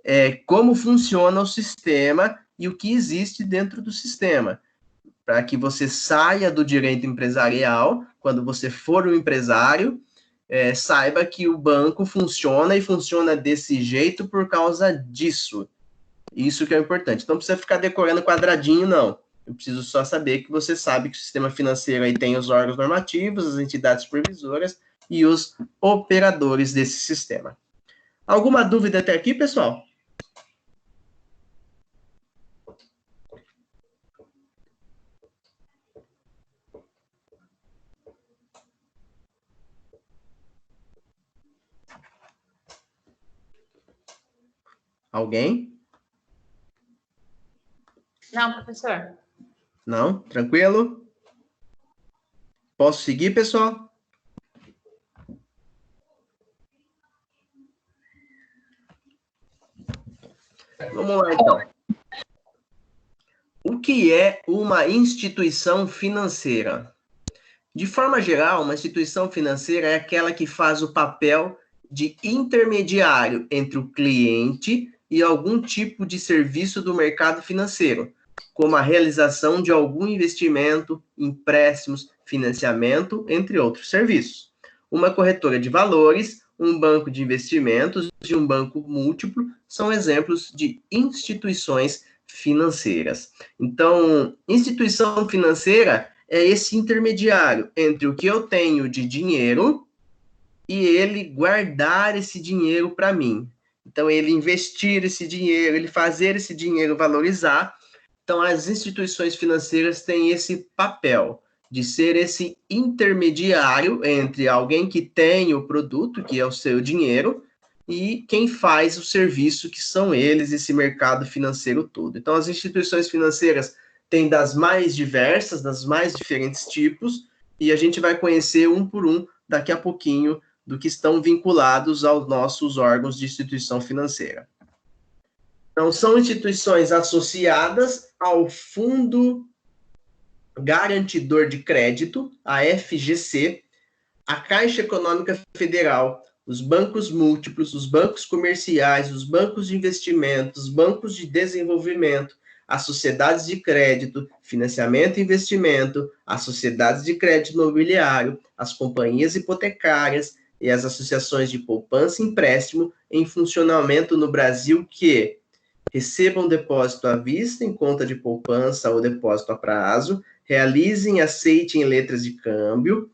é como funciona o sistema e o que existe dentro do sistema, para que você saia do direito empresarial, quando você for um empresário, saiba que o banco funciona e funciona desse jeito por causa disso. Isso que é importante. Então, não precisa ficar decorando quadradinho, não. Eu preciso só saber que você sabe que o sistema financeiro aí tem os órgãos normativos, as entidades supervisoras e os operadores desse sistema. Alguma dúvida até aqui, pessoal? Alguém? Não, professor. Não? Tranquilo? Posso seguir, pessoal? Vamos lá, então. O que é uma instituição financeira? De forma geral, uma instituição financeira é aquela que faz o papel de intermediário entre o cliente e algum tipo de serviço do mercado financeiro, como a realização de algum investimento, empréstimos, financiamento, entre outros serviços. Uma corretora de valores, um banco de investimentos e um banco múltiplo são exemplos de instituições financeiras. Então, instituição financeira é esse intermediário entre o que eu tenho de dinheiro e ele guardar esse dinheiro para mim. Então, ele investir esse dinheiro, ele fazer esse dinheiro valorizar. Então, as instituições financeiras têm esse papel de ser esse intermediário entre alguém que tem o produto, que é o seu dinheiro, e quem faz o serviço, que são eles, esse mercado financeiro todo. Então, as instituições financeiras têm das mais diversas, das mais diferentes tipos, e a gente vai conhecer um por um daqui a pouquinho do que estão vinculados aos nossos órgãos de instituição financeira. Então, são instituições associadas ao Fundo Garantidor de Crédito, a FGC, a Caixa Econômica Federal, os bancos múltiplos, os bancos comerciais, os bancos de investimentos, os bancos de desenvolvimento, as sociedades de crédito, financiamento e investimento, as sociedades de crédito imobiliário, as companhias hipotecárias e as associações de poupança e empréstimo em funcionamento no Brasil que recebam depósito à vista em conta de poupança ou depósito a prazo, realizem e aceitem letras de câmbio,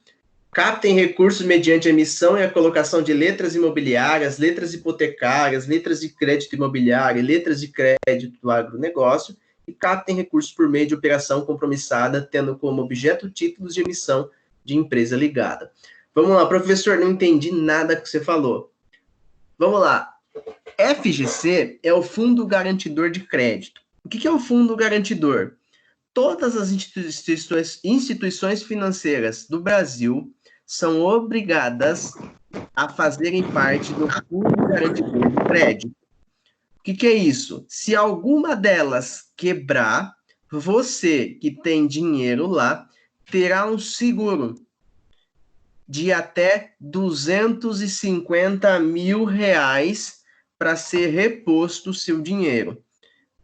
captem recursos mediante a emissão e a colocação de letras imobiliárias, letras hipotecárias, letras de crédito imobiliário, letras de crédito do agronegócio, e captem recursos por meio de operação compromissada, tendo como objeto títulos de emissão de empresa ligada. Vamos lá, professor, não entendi nada que você falou. Vamos lá. FGC é o Fundo Garantidor de Crédito. O que é o Fundo Garantidor? Todas as instituições financeiras do Brasil são obrigadas a fazerem parte do Fundo Garantidor de Crédito. O que é isso? Se alguma delas quebrar, você que tem dinheiro lá terá um seguro de até R$250 mil para ser reposto o seu dinheiro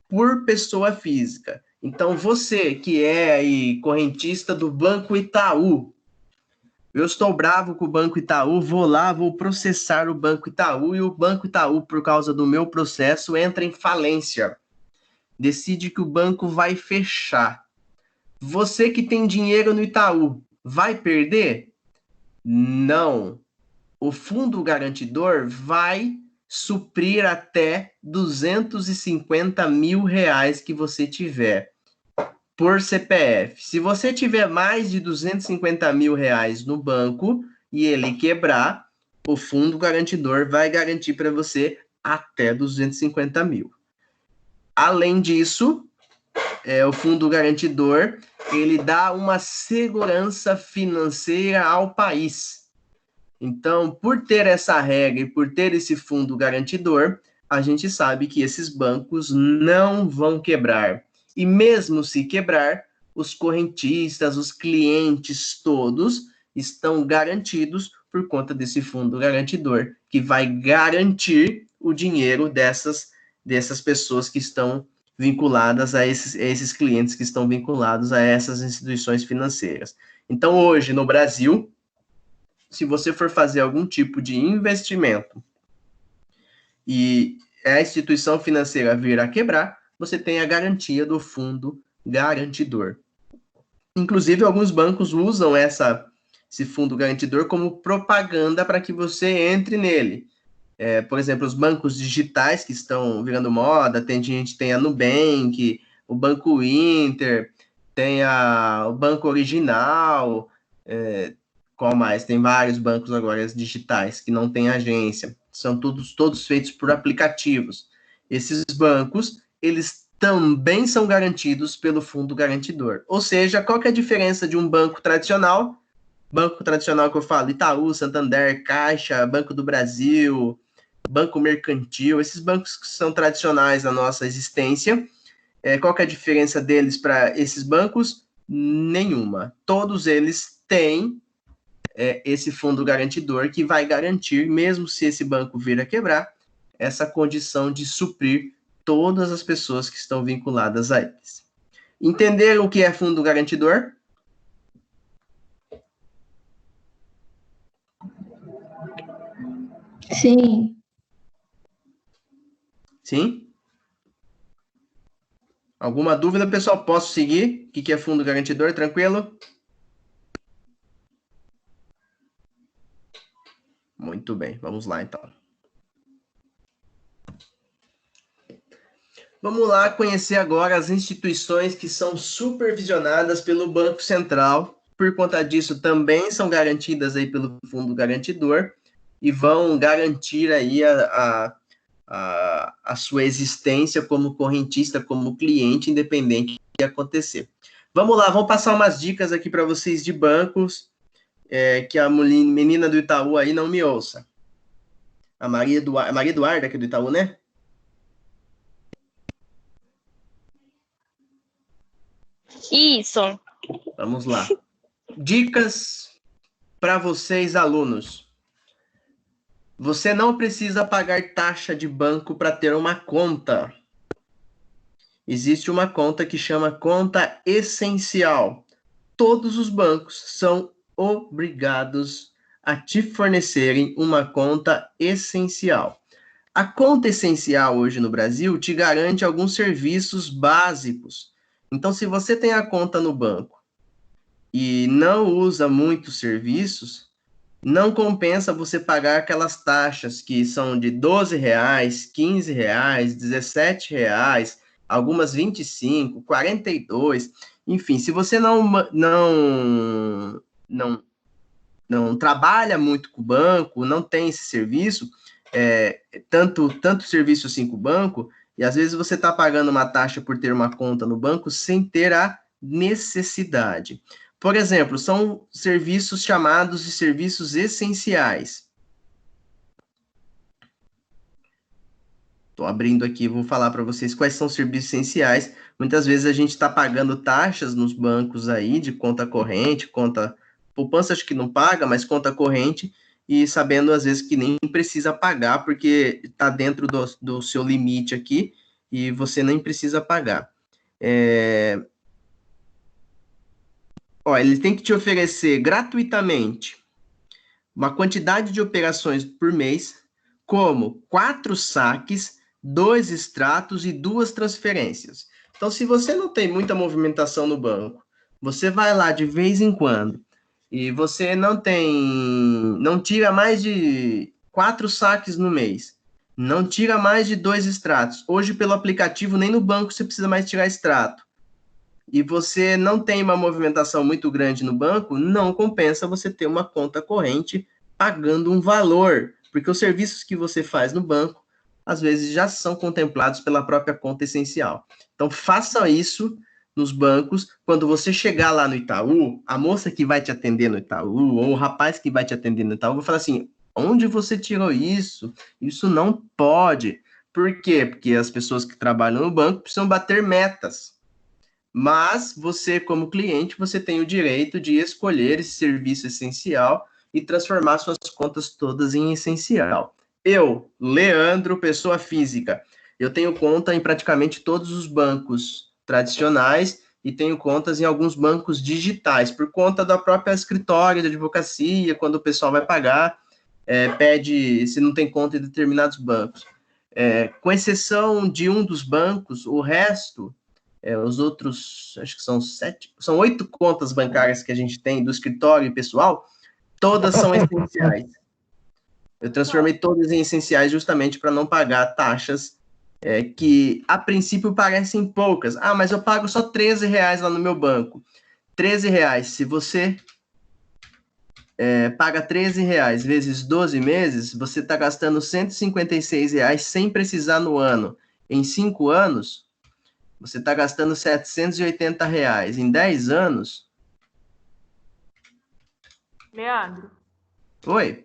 por pessoa física. Então, você que é aí correntista do Banco Itaú, eu estou bravo com o Banco Itaú, vou lá, vou processar o Banco Itaú, e o Banco Itaú, por causa do meu processo, entra em falência. Decide que o banco vai fechar. Você que tem dinheiro no Itaú, vai perder? Não. O Fundo Garantidor vai suprir até R$250 mil que você tiver por CPF. Se você tiver mais de R$250 mil no banco e ele quebrar, o Fundo Garantidor vai garantir para você até 250 mil. Além disso, o Fundo Garantidor, ele dá uma segurança financeira ao país. Então, por ter essa regra e por ter esse fundo garantidor, a gente sabe que esses bancos não vão quebrar. E mesmo se quebrar, os correntistas, os clientes todos estão garantidos por conta desse fundo garantidor, que vai garantir o dinheiro dessas pessoas que estão vinculadas a esses clientes que estão vinculados a essas instituições financeiras. Então, hoje, no Brasil, se você for fazer algum tipo de investimento e a instituição financeira vir a quebrar, você tem a garantia do fundo garantidor. Inclusive, alguns bancos usam esse fundo garantidor como propaganda para que você entre nele. Por exemplo, os bancos digitais que estão virando moda, tem a Nubank, o Banco Inter, tem o Banco Original, qual mais? Tem vários bancos agora digitais que não têm agência. São todos feitos por aplicativos. Esses bancos, eles também são garantidos pelo fundo garantidor. Ou seja, qual que é a diferença de um banco tradicional? Banco tradicional que eu falo, Itaú, Santander, Caixa, Banco do Brasil, Banco Mercantil, esses bancos que são tradicionais na nossa existência. Qual que é a diferença deles para esses bancos? Nenhuma. Todos eles têm esse fundo garantidor que vai garantir, mesmo se esse banco vir a quebrar, essa condição de suprir todas as pessoas que estão vinculadas a eles. Entenderam o que é fundo garantidor? Sim. Sim? Alguma dúvida, pessoal? Posso seguir? O que é fundo garantidor? Tranquilo? Muito bem, vamos lá então. Vamos lá conhecer agora as instituições que são supervisionadas pelo Banco Central. Por conta disso, também são garantidas aí pelo Fundo Garantidor e vão garantir aí a sua existência como correntista, como cliente, independente do que acontecer. Vamos lá, vamos passar umas dicas aqui para vocês de bancos, que a menina do Itaú aí não me ouça. A Maria Eduarda, aqui do Itaú, né? Isso. Vamos lá. Dicas para vocês, alunos. Você não precisa pagar taxa de banco para ter uma conta. Existe uma conta que chama conta essencial. Todos os bancos são obrigados a te fornecerem uma conta essencial. A conta essencial hoje no Brasil te garante alguns serviços básicos. Então, se você tem a conta no banco e não usa muitos serviços, não compensa você pagar aquelas taxas que são de R$12, R$15, R$17, algumas 25, 42, enfim, se você não trabalha muito com o banco, não tem esse serviço, tanto serviço assim com o banco, e às vezes você está pagando uma taxa por ter uma conta no banco sem ter a necessidade. Por exemplo, são serviços chamados de serviços essenciais. Estou abrindo aqui, vou falar para vocês quais são os serviços essenciais. Muitas vezes a gente está pagando taxas nos bancos aí de conta corrente, conta poupança acho que não paga, mas conta corrente, e sabendo às vezes que nem precisa pagar, porque está dentro do seu limite aqui, e você nem precisa pagar. Ele tem que te oferecer gratuitamente uma quantidade de operações por mês, como 4 saques, 2 extratos e 2 transferências. Então, se você não tem muita movimentação no banco, você vai lá de vez em quando, e você não tira mais de 4 saques no mês, não tira mais de 2 extratos. Hoje, pelo aplicativo, nem no banco você precisa mais tirar extrato. E você não tem uma movimentação muito grande no banco, não compensa você ter uma conta corrente pagando um valor, porque os serviços que você faz no banco, às vezes, já são contemplados pela própria conta essencial. Então, faça isso nos bancos. Quando você chegar lá no Itaú, a moça que vai te atender no Itaú, ou o rapaz que vai te atender no Itaú, vai falar assim, onde você tirou isso? Isso não pode. Por quê? Porque as pessoas que trabalham no banco precisam bater metas. Mas você, como cliente, você tem o direito de escolher esse serviço essencial e transformar suas contas todas em essencial. Eu, Leandro, pessoa física, eu tenho conta em praticamente todos os bancos tradicionais e tenho contas em alguns bancos digitais, por conta da própria escritório de advocacia, quando o pessoal vai pagar, pede se não tem conta em determinados bancos. Com exceção de um dos bancos, o resto... os outros, acho que são 8 contas bancárias que a gente tem do escritório e pessoal, todas são essenciais. Eu transformei todas em essenciais justamente para não pagar taxas que, a princípio, parecem poucas. Ah, mas eu pago só R$13 lá no meu banco. R$13, se você paga R$13 vezes 12 meses, você está gastando R$156 sem precisar no ano. Em 5 anos... você está gastando R$780. Em 10 anos... Leandro. Oi?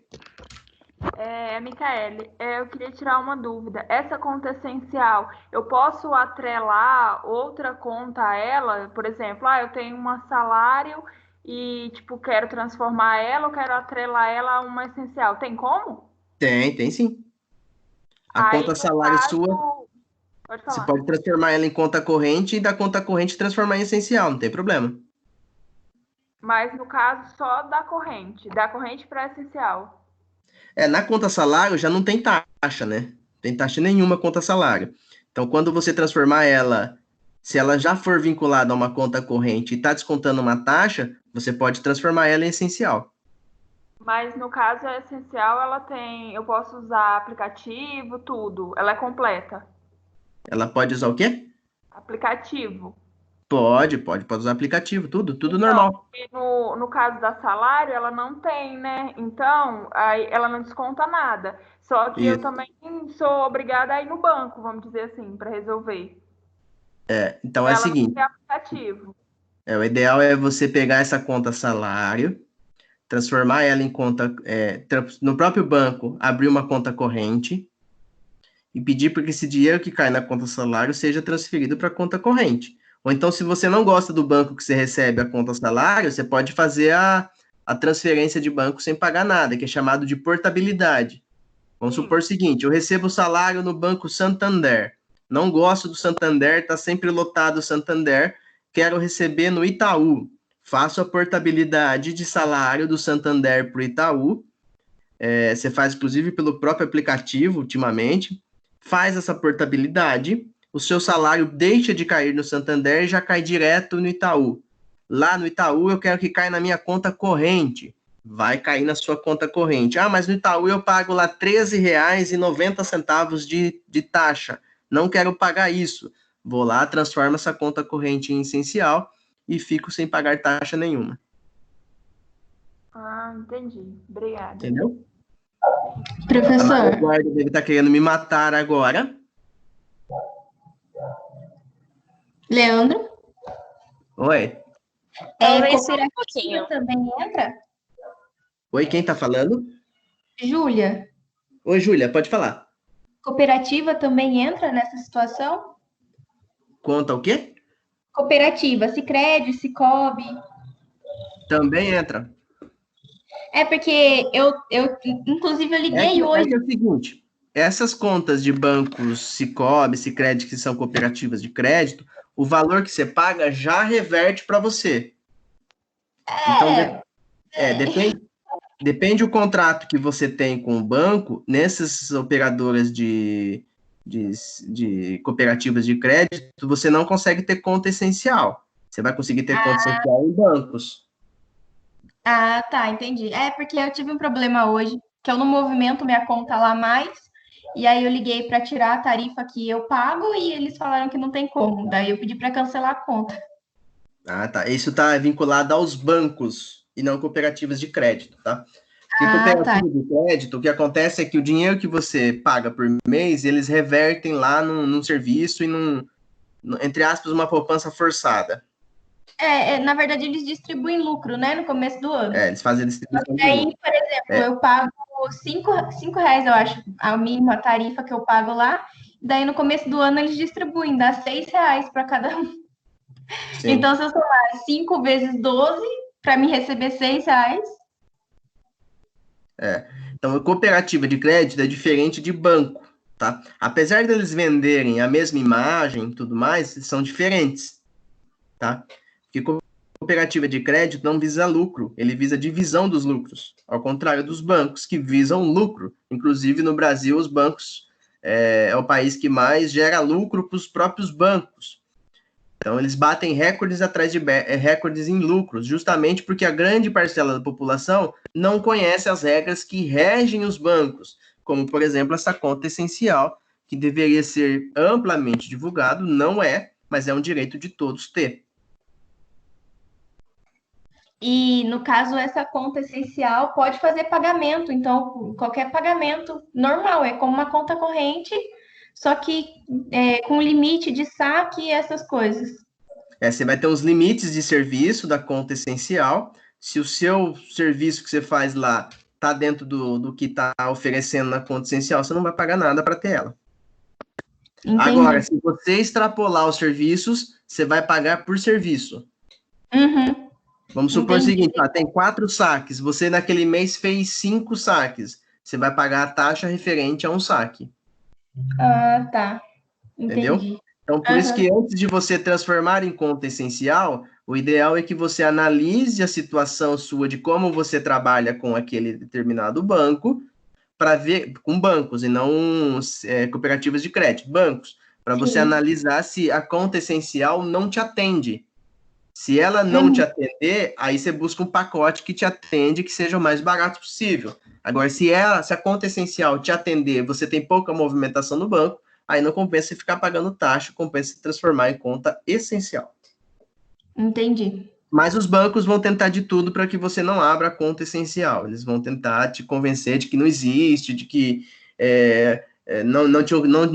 Micaele, eu queria tirar uma dúvida. Essa conta essencial, eu posso atrelar outra conta a ela? Por exemplo, eu tenho um salário e, quero transformar ela ou quero atrelar ela a uma essencial. Tem como? Tem sim. A Aí, conta no salário caso, sua, pode você falar. pode transformar ela em conta corrente e da conta corrente transformar em essencial, não tem problema. Mas no caso só da corrente para essencial. Na conta salário já não tem taxa, né? Não tem taxa nenhuma conta salário. Então, quando você transformar ela, se ela já for vinculada a uma conta corrente e está descontando uma taxa, você pode transformar ela em essencial. Mas no caso a essencial, eu posso usar aplicativo, tudo. Ela é completa. Ela pode usar o quê? Aplicativo. Pode usar aplicativo, tudo Então, normal. porque no caso da salário, ela não tem, né? Então, aí ela não desconta nada. Só que eu Isso. também sou obrigada a ir no banco, vamos dizer assim, para resolver. Então é o Ela não seguinte, tem aplicativo. o ideal é você pegar essa conta salário, transformar ela em conta, no próprio banco, abrir uma conta corrente e pedir para que esse dinheiro que cai na conta salário seja transferido para a conta corrente. Ou então, se você não gosta do banco que você recebe a conta salário, você pode fazer a transferência de banco sem pagar nada, que é chamado de portabilidade. Vamos supor o seguinte, eu recebo salário no Banco Santander. Não gosto do Santander, está sempre lotado o Santander. Quero receber no Itaú. Faço a portabilidade de salário do Santander para o Itaú. Você faz, inclusive, pelo próprio aplicativo, ultimamente. Faz essa portabilidade. O seu salário deixa de cair no Santander e já cai direto no Itaú. Lá no Itaú, eu quero que caia na minha conta corrente. Vai cair na sua conta corrente. Mas no Itaú eu pago lá R$13,90 de taxa. Não quero pagar isso. Vou lá, transformo essa conta corrente em essencial e fico sem pagar taxa nenhuma. Ah, entendi. Obrigada. Entendeu? Professor, O guarda deve estar querendo me matar agora. Leandro, Oi. Talvez seja um pouquinho. também entra? Oi, quem tá falando? Júlia, Oi, Júlia, pode falar. cooperativa também entra nessa situação? Conta o quê? Cooperativa, Sicredi, Sicobi. Também entra. Porque eu inclusive, eu liguei hoje. É o seguinte, essas contas de bancos Sicobi, Sicredi, que são cooperativas de crédito, o valor que você paga já reverte para você. Então, depende do contrato que você tem com o banco, nessas operadoras de cooperativas de crédito, você não consegue ter conta essencial. Você vai conseguir ter conta essencial em bancos. Ah, tá, entendi. Porque eu tive um problema hoje, que eu não movimento minha conta lá mais, e aí eu liguei para tirar a tarifa que eu pago e eles falaram que não tem como. Daí eu pedi para cancelar a conta. Ah, tá. Isso está vinculado aos bancos e não cooperativas de crédito, tá? Porque cooperativa de crédito, o que acontece é que o dinheiro que você paga por mês, eles revertem lá num serviço e entre aspas, uma poupança forçada. Na verdade, eles distribuem lucro, né, no começo do ano. Eles fazem a distribuição de Aí, lucro. por exemplo, eu pago R$5, eu acho, a mínima tarifa que eu pago lá. Daí, no começo do ano, eles distribuem, dá R$6 para cada um. Sim. Então, se eu somar 5 vezes 12, para me receber R$6. Então, a cooperativa de crédito é diferente de banco, tá? Apesar deles venderem a mesma imagem e tudo mais, são diferentes, tá? Porque cooperativa de crédito não visa lucro, ele visa divisão dos lucros, ao contrário dos bancos, que visam lucro. Inclusive, no Brasil, os bancos é o país que mais gera lucro para os próprios bancos. Então, eles batem recordes atrás de recordes em lucros, justamente porque a grande parcela da população não conhece as regras que regem os bancos, como, por exemplo, essa conta essencial, que deveria ser amplamente divulgado, não é, mas é um direito de todos ter. E, no caso, essa conta essencial pode fazer pagamento. Então, qualquer pagamento normal, é como uma conta corrente, só que com limite de saque e essas coisas. Você vai ter os limites de serviço da conta essencial. Se o seu serviço que você faz lá está dentro do que está oferecendo na conta essencial, você não vai pagar nada para ter ela. Entendi. Agora, se você extrapolar os serviços, você vai pagar por serviço. Uhum. Vamos supor Entendi. o seguinte, tem 4 saques, você naquele mês fez 5 saques, você vai pagar a taxa referente a um saque. Ah, tá. Entendeu? Entendi. Então, por isso Aham. que antes de você transformar em conta essencial, o ideal é que você analise a situação sua de como você trabalha com aquele determinado banco, para ver, com bancos e não cooperativas de crédito, bancos, para você Sim. analisar se a conta essencial não te atende. Se ela não te Uhum. atender, aí você busca um pacote que te atende, que seja o mais barato possível. Agora, se a conta essencial te atender, você tem pouca movimentação no banco, aí não compensa você ficar pagando taxa, compensa se transformar em conta essencial. Entendi. Mas os bancos vão tentar de tudo para que você não abra a conta essencial. Eles vão tentar te convencer de que não existe, de que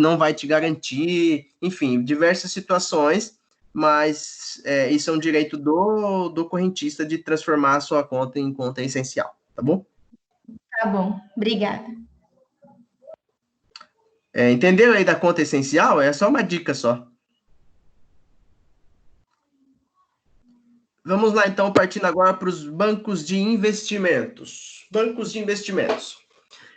não vai te garantir, enfim, diversas situações, mas isso é um direito do correntista de transformar a sua conta em conta essencial, tá bom? Tá bom. Obrigada. Entenderam aí da conta essencial? É só uma dica só. Vamos lá, então, partindo agora para os bancos de investimentos. Bancos de investimentos.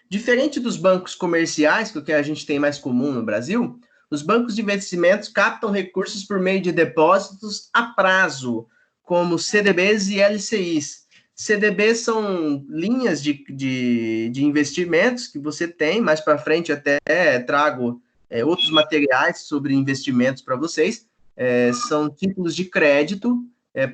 Diferente dos bancos comerciais, que é o que a gente tem mais comum no Brasil, os bancos de investimentos captam recursos por meio de depósitos a prazo, como CDBs e LCIs. CDBs são linhas de investimentos que você tem, mais para frente até trago outros materiais sobre investimentos para vocês. São títulos de crédito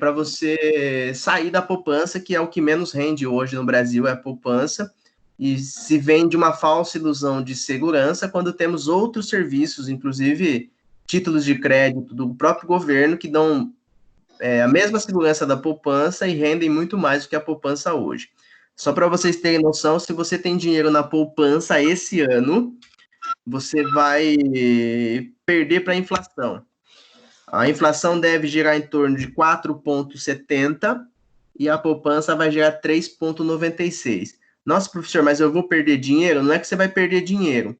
para você sair da poupança, que é o que menos rende hoje no Brasil, é a poupança, e se vende uma falsa ilusão de segurança quando temos outros serviços, inclusive títulos de crédito do próprio governo, que dão a mesma segurança da poupança e rendem muito mais do que a poupança hoje. Só para vocês terem noção, se você tem dinheiro na poupança esse ano, você vai perder para a inflação. A inflação deve girar em torno de 4,70 e a poupança vai gerar 3,96. Nossa, professor, mas eu vou perder dinheiro? Não é que você vai perder dinheiro,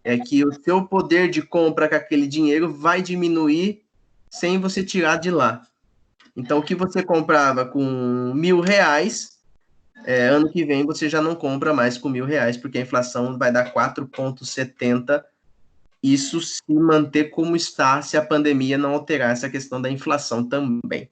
é que o seu poder de compra com aquele dinheiro vai diminuir sem você tirar de lá. Então, o que você comprava com R$1.000, ano que vem você já não compra mais com R$1.000, porque a inflação vai dar 4,70. Isso se manter como está, se a pandemia não alterar essa questão da inflação também.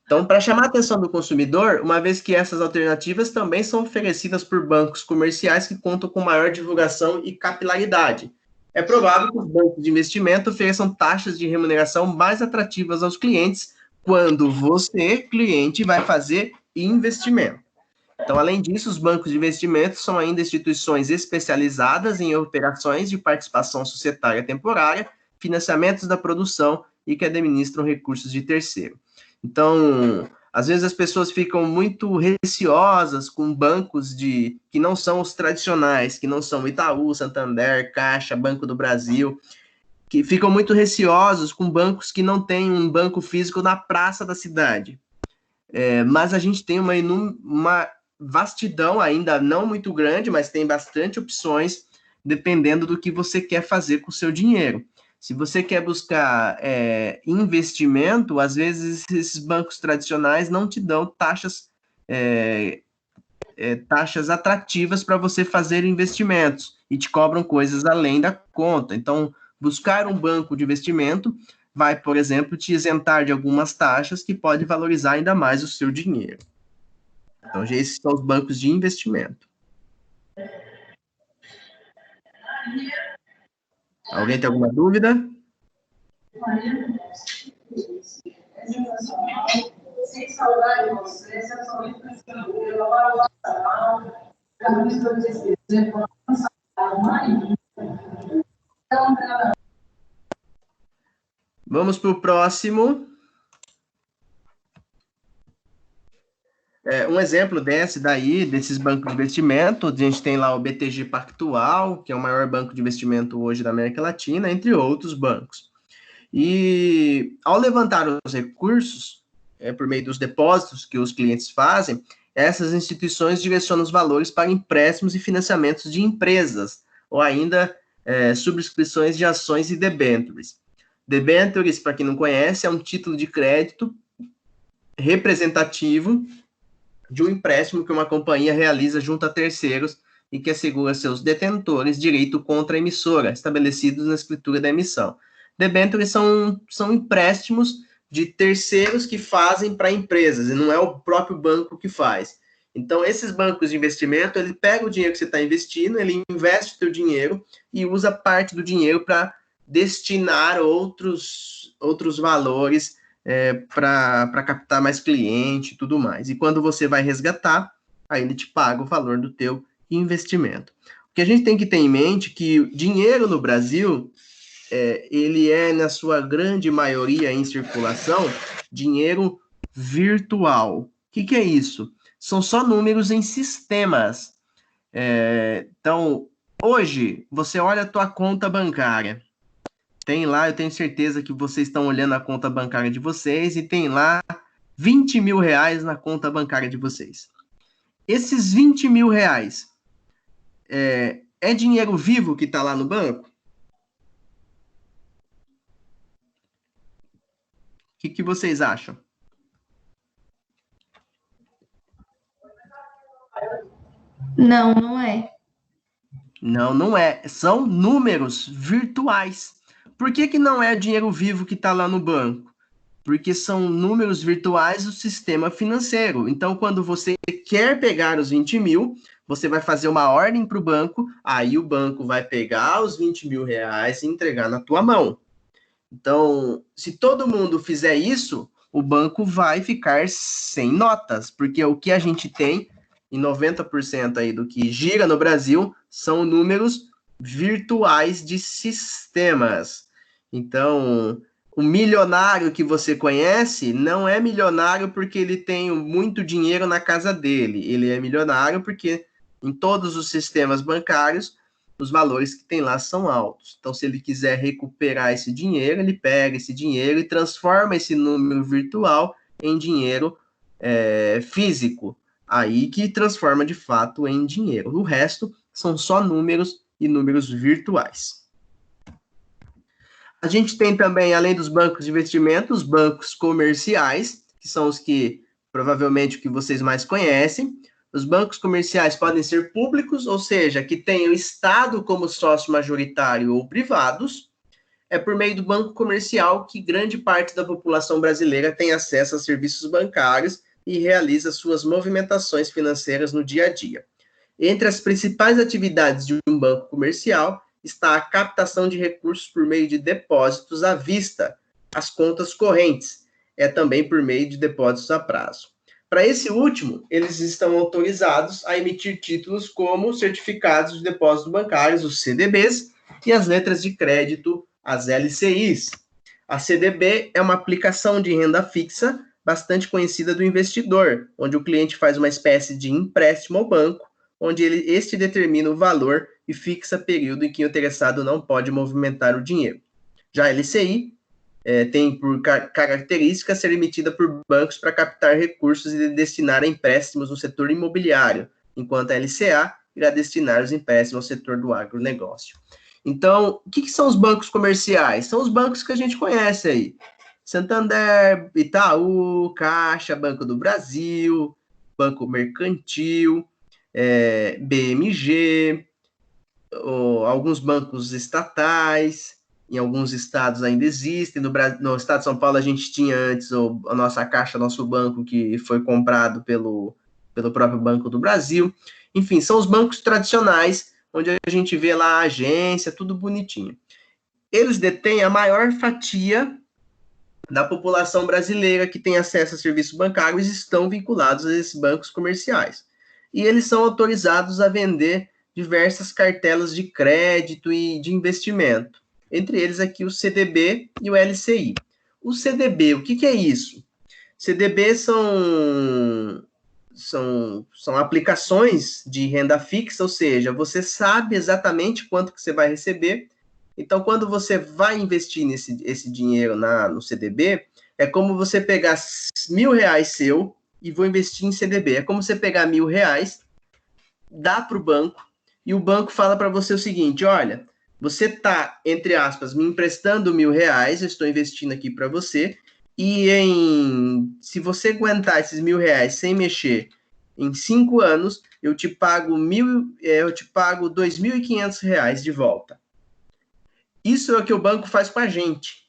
Então, para chamar a atenção do consumidor, uma vez que essas alternativas também são oferecidas por bancos comerciais que contam com maior divulgação e capilaridade, é provável que os bancos de investimento ofereçam taxas de remuneração mais atrativas aos clientes quando você, cliente, vai fazer investimento. Então, além disso, os bancos de investimentos são ainda instituições especializadas em operações de participação societária temporária, financiamentos da produção e que administram recursos de terceiro. Então, às vezes as pessoas ficam muito receosas com bancos que não são os tradicionais, que não são Itaú, Santander, Caixa, Banco do Brasil, que ficam muito receosos com bancos que não têm um banco físico na praça da cidade. Mas a gente tem uma vastidão ainda não muito grande, mas tem bastante opções, dependendo do que você quer fazer com o seu dinheiro. Se você quer buscar investimento, às vezes esses bancos tradicionais não te dão taxas atrativas para você fazer investimentos e te cobram coisas além da conta. Então, buscar um banco de investimento vai, por exemplo, te isentar de algumas taxas que pode valorizar ainda mais o seu dinheiro. Então, esses são os bancos de investimento. Alguém tem alguma dúvida? Vamos para o próximo. Um exemplo desses bancos de investimento, a gente tem lá o BTG Pactual, que é o maior banco de investimento hoje da América Latina, entre outros bancos. E ao levantar os recursos, por meio dos depósitos que os clientes fazem, essas instituições direcionam os valores para empréstimos e financiamentos de empresas, ou ainda subscrições de ações e debêntures. Debêntures, para quem não conhece, é um título de crédito representativo de um empréstimo que uma companhia realiza junto a terceiros e que assegura a seus detentores direito contra a emissora, estabelecidos na escritura da emissão. Debêntures são empréstimos de terceiros que fazem para empresas, e não é o próprio banco que faz. Então, esses bancos de investimento, ele pega o dinheiro que você está investindo, ele investe o seu dinheiro e usa parte do dinheiro para destinar outros valores para captar mais cliente e tudo mais. E quando você vai resgatar, aí ele te paga o valor do teu investimento. O que a gente tem que ter em mente é que o dinheiro no Brasil, ele é, na sua grande maioria em circulação, dinheiro virtual. O que é isso? São só números em sistemas. Então, hoje, você olha a tua conta bancária. Tem lá, eu tenho certeza que vocês estão olhando a conta bancária de vocês e tem lá 20 mil reais na conta bancária de vocês. Esses 20 mil reais é dinheiro vivo que está lá no banco? O que vocês acham? Não, não é. Não, não é. São números virtuais. Por que não é dinheiro vivo que está lá no banco? Porque são números virtuais do sistema financeiro. Então, quando você quer pegar os 20 mil, você vai fazer uma ordem para o banco, aí o banco vai pegar os 20 mil reais e entregar na tua mão. Então, se todo mundo fizer isso, o banco vai ficar sem notas, porque o que a gente tem, em 90% aí do que gira no Brasil, são números virtuais de sistemas. Então, o milionário que você conhece não é milionário porque ele tem muito dinheiro na casa dele. Ele é milionário porque em todos os sistemas bancários, os valores que tem lá são altos. Então, se ele quiser recuperar esse dinheiro, ele pega esse dinheiro e transforma esse número virtual em dinheiro físico. Aí que transforma, de fato, em dinheiro. O resto são só números e números virtuais. A gente tem também, além dos bancos de investimento, os bancos comerciais, que são os que, provavelmente, o que vocês mais conhecem. Os bancos comerciais podem ser públicos, ou seja, que tenham o Estado como sócio majoritário ou privados. É por meio do banco comercial que grande parte da população brasileira tem acesso a serviços bancários e realiza suas movimentações financeiras no dia a dia. Entre as principais atividades de um banco comercial está a captação de recursos por meio de depósitos à vista, as contas correntes, também por meio de depósitos a prazo. Para esse último, eles estão autorizados a emitir títulos como certificados de depósito bancários, os CDBs, e as letras de crédito, as LCIs. A CDB é uma aplicação de renda fixa bastante conhecida do investidor, onde o cliente faz uma espécie de empréstimo ao banco, onde este determina o valor e fixa período em que o interessado não pode movimentar o dinheiro. Já a LCI tem por característica ser emitida por bancos para captar recursos e destinar a empréstimos no setor imobiliário, enquanto a LCA irá destinar os empréstimos ao setor do agronegócio. Então, o que são os bancos comerciais? São os bancos que a gente conhece aí. Santander, Itaú, Caixa, Banco do Brasil, Banco Mercantil, BMG, alguns bancos estatais, em alguns estados ainda existem. No estado de São Paulo, a gente tinha antes a nossa Caixa, nosso banco, que foi comprado pelo próprio Banco do Brasil. Enfim, são os bancos tradicionais, onde a gente vê lá a agência, tudo bonitinho. Eles detêm a maior fatia da população brasileira que tem acesso a serviços bancários e estão vinculados a esses bancos comerciais. E eles são autorizados a vender diversas cartelas de crédito e de investimento. Entre eles aqui o CDB e o LCI. O CDB, o que é isso? CDB são aplicações de renda fixa, ou seja, você sabe exatamente quanto que você vai receber. Então, quando você vai investir esse dinheiro no CDB, é como você pegar R$1.000 seu e vou investir em CDB. É como você pegar R$1.000, dá para o banco, e o banco fala para você o seguinte: olha, você está, entre aspas, me emprestando R$1.000, eu estou investindo aqui para você, e se você aguentar esses R$1.000 sem mexer em 5 anos, eu te pago R$ 2.500 de volta. Isso é o que o banco faz com a gente.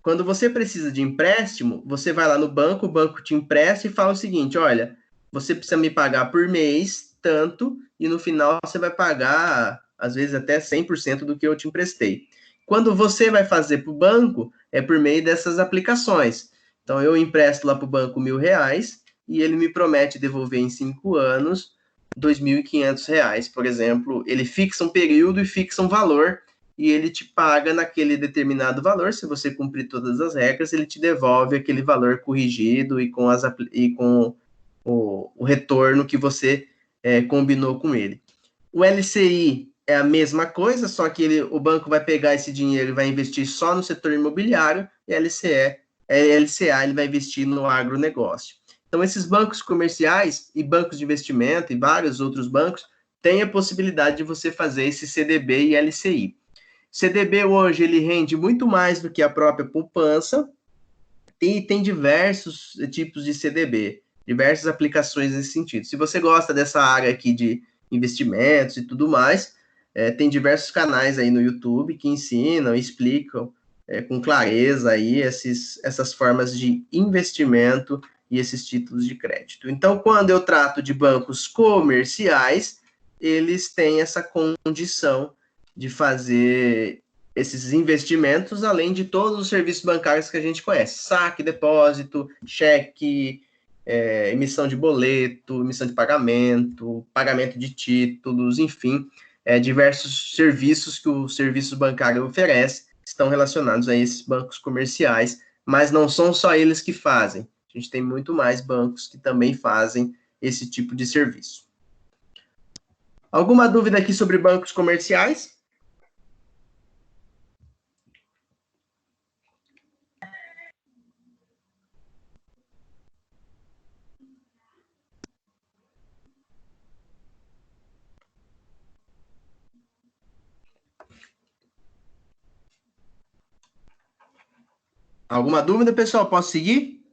Quando você precisa de empréstimo, você vai lá no banco, o banco te empresta e fala o seguinte: olha, você precisa me pagar por mês tanto, e no final você vai pagar, às vezes, até 100% do que eu te emprestei. Quando você vai fazer para o banco, é por meio dessas aplicações. Então, eu empresto lá para o banco R$ 1.000 e ele me promete devolver em 5 anos R$ 2.500, por exemplo. Ele fixa um período e fixa um valor, e ele te paga naquele determinado valor. Se você cumprir todas as regras, ele te devolve aquele valor corrigido e com o retorno que você combinou com ele. O LCI é a mesma coisa, só que o banco vai pegar esse dinheiro e vai investir só no setor imobiliário, e LCA ele vai investir no agronegócio. Então, esses bancos comerciais e bancos de investimento e vários outros bancos têm a possibilidade de você fazer esse CDB e LCI. CDB hoje ele rende muito mais do que a própria poupança, e tem diversos tipos de CDB, diversas aplicações nesse sentido. Se você gosta dessa área aqui de investimentos e tudo mais, tem diversos canais aí no YouTube que ensinam, explicam com clareza aí essas formas de investimento e esses títulos de crédito. Então, quando eu trato de bancos comerciais, eles têm essa condição de fazer esses investimentos, além de todos os serviços bancários que a gente conhece: saque, depósito, cheque, emissão de boleto, emissão de pagamento, pagamento de títulos, enfim, diversos serviços que o serviço bancário oferece estão relacionados a esses bancos comerciais, mas não são só eles que fazem. A gente tem muito mais bancos que também fazem esse tipo de serviço. Alguma dúvida aqui sobre bancos comerciais? Alguma dúvida, pessoal? Posso seguir?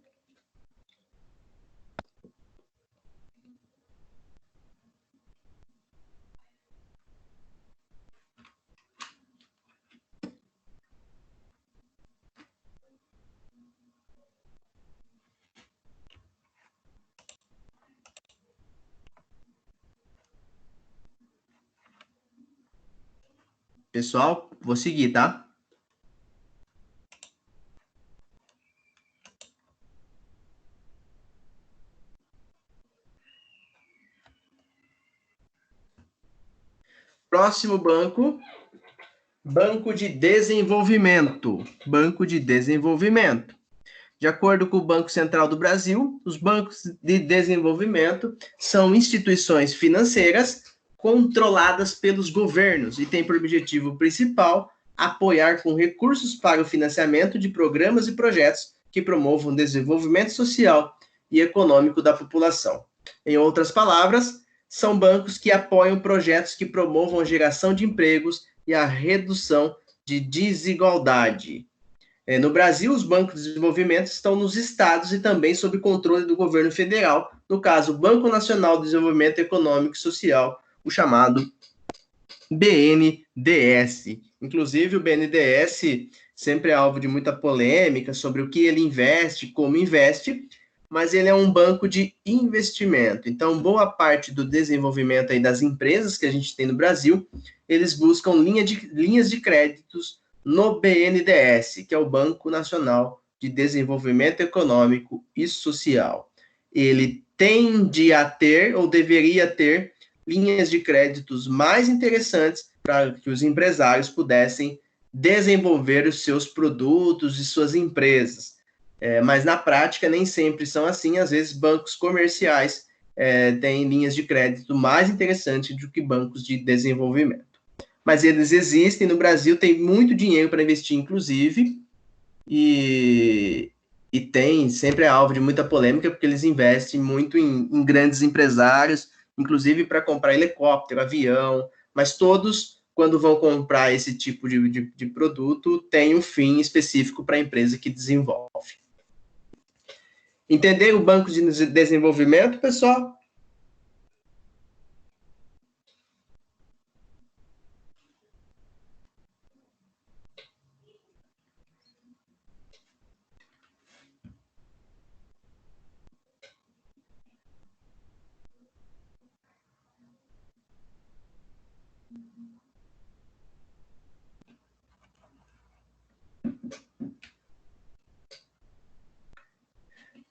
Pessoal, vou seguir, tá? Próximo banco, Banco de Desenvolvimento. Banco de Desenvolvimento. De acordo com o Banco Central do Brasil, os bancos de desenvolvimento são instituições financeiras controladas pelos governos e têm por objetivo principal apoiar com recursos para o financiamento de programas e projetos que promovam o desenvolvimento social e econômico da população. Em outras palavras, são bancos que apoiam projetos que promovam a geração de empregos e a redução de desigualdade. No Brasil, os bancos de desenvolvimento estão nos estados e também sob controle do governo federal, no caso, o Banco Nacional de Desenvolvimento Econômico e Social, o chamado BNDES. Inclusive, o BNDES sempre é alvo de muita polêmica sobre o que ele investe, como investe, mas ele é um banco de investimento. Então, boa parte do desenvolvimento aí das empresas que a gente tem no Brasil, eles buscam linhas de créditos no BNDES, que é o Banco Nacional de Desenvolvimento Econômico e Social. Ele tende a ter, ou deveria ter, linhas de créditos mais interessantes para que os empresários pudessem desenvolver os seus produtos e suas empresas. Mas na prática nem sempre são assim. Às vezes bancos comerciais têm linhas de crédito mais interessantes do que bancos de desenvolvimento. Mas eles existem no Brasil, tem muito dinheiro para investir, inclusive, e tem sempre alvo de muita polêmica, porque eles investem muito em grandes empresários, inclusive para comprar helicóptero, avião, mas todos, quando vão comprar esse tipo de produto, tem um fim específico para a empresa que desenvolve. Entender o banco de desenvolvimento, pessoal?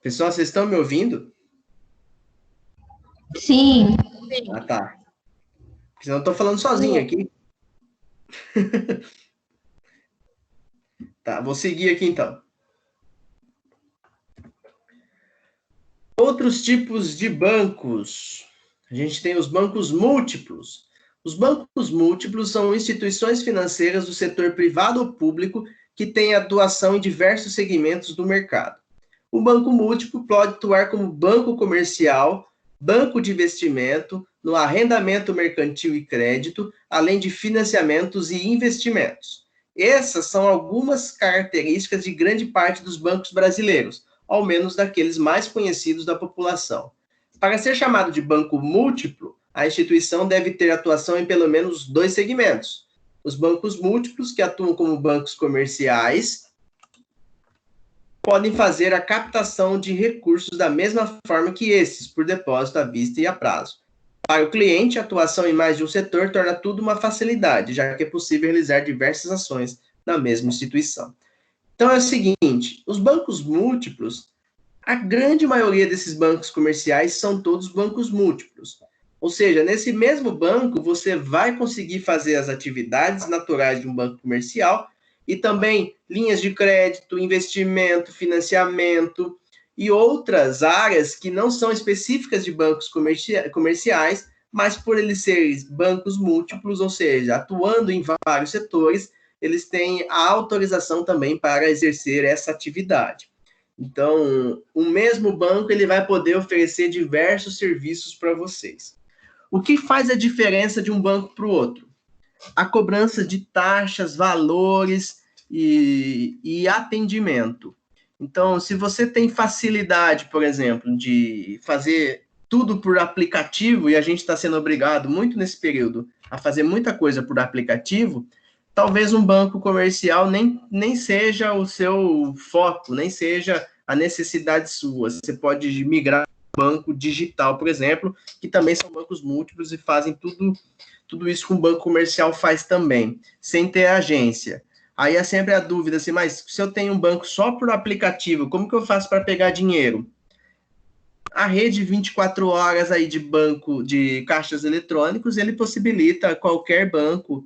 Pessoal, vocês estão me ouvindo? Sim. Ah, tá. Porque senão eu estou falando sozinho aqui. Tá, vou seguir aqui então. Outros tipos de bancos. A gente tem os bancos múltiplos. Os bancos múltiplos são instituições financeiras do setor privado ou público que têm atuação em diversos segmentos do mercado. O banco múltiplo pode atuar como banco comercial, banco de investimento, no arrendamento mercantil e crédito, além de financiamentos e investimentos. Essas são algumas características de grande parte dos bancos brasileiros, ao menos daqueles mais conhecidos da população. Para ser chamado de banco múltiplo, a instituição deve ter atuação em pelo menos 2 segmentos. Os bancos múltiplos, que atuam como bancos comerciais, podem fazer a captação de recursos da mesma forma que esses, por depósito à vista e a prazo. Para o cliente, a atuação em mais de um setor torna tudo uma facilidade, já que é possível realizar diversas ações na mesma instituição. Então é o seguinte, os bancos múltiplos, a grande maioria desses bancos comerciais são todos bancos múltiplos. Ou seja, nesse mesmo banco, você vai conseguir fazer as atividades naturais de um banco comercial e também linhas de crédito, investimento, financiamento e outras áreas que não são específicas de bancos comerciais, mas por eles serem bancos múltiplos, ou seja, atuando em vários setores, eles têm a autorização também para exercer essa atividade. Então, o mesmo banco ele vai poder oferecer diversos serviços para vocês. O que faz a diferença de um banco para o outro? A cobrança de taxas, valores e atendimento. Então, se você tem facilidade, por exemplo, de fazer tudo por aplicativo, e a gente está sendo obrigado muito nesse período a fazer muita coisa por aplicativo, talvez um banco comercial nem seja o seu foco, nem seja a necessidade sua. Você pode migrar para um banco digital, por exemplo, que também são bancos múltiplos e fazem tudo isso que um banco comercial faz também, sem ter agência. Aí é sempre a dúvida, assim, mas se eu tenho um banco só por aplicativo, como que eu faço para pegar dinheiro? A rede 24 horas aí de banco, de caixas eletrônicos, ele possibilita qualquer banco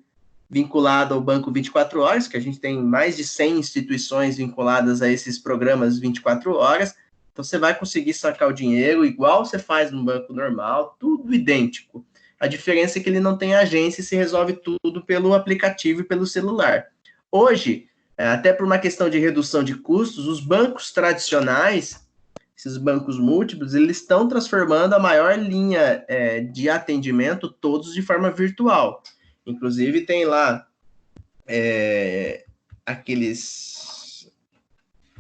vinculado ao banco 24 horas, que a gente tem mais de 100 instituições vinculadas a esses programas 24 horas, então você vai conseguir sacar o dinheiro igual você faz no banco normal, tudo idêntico. A diferença é que ele não tem agência e se resolve tudo pelo aplicativo e pelo celular. Hoje, até por uma questão de redução de custos, os bancos tradicionais, esses bancos múltiplos, eles estão transformando a maior linha de atendimento todos de forma virtual. Inclusive, tem lá aqueles...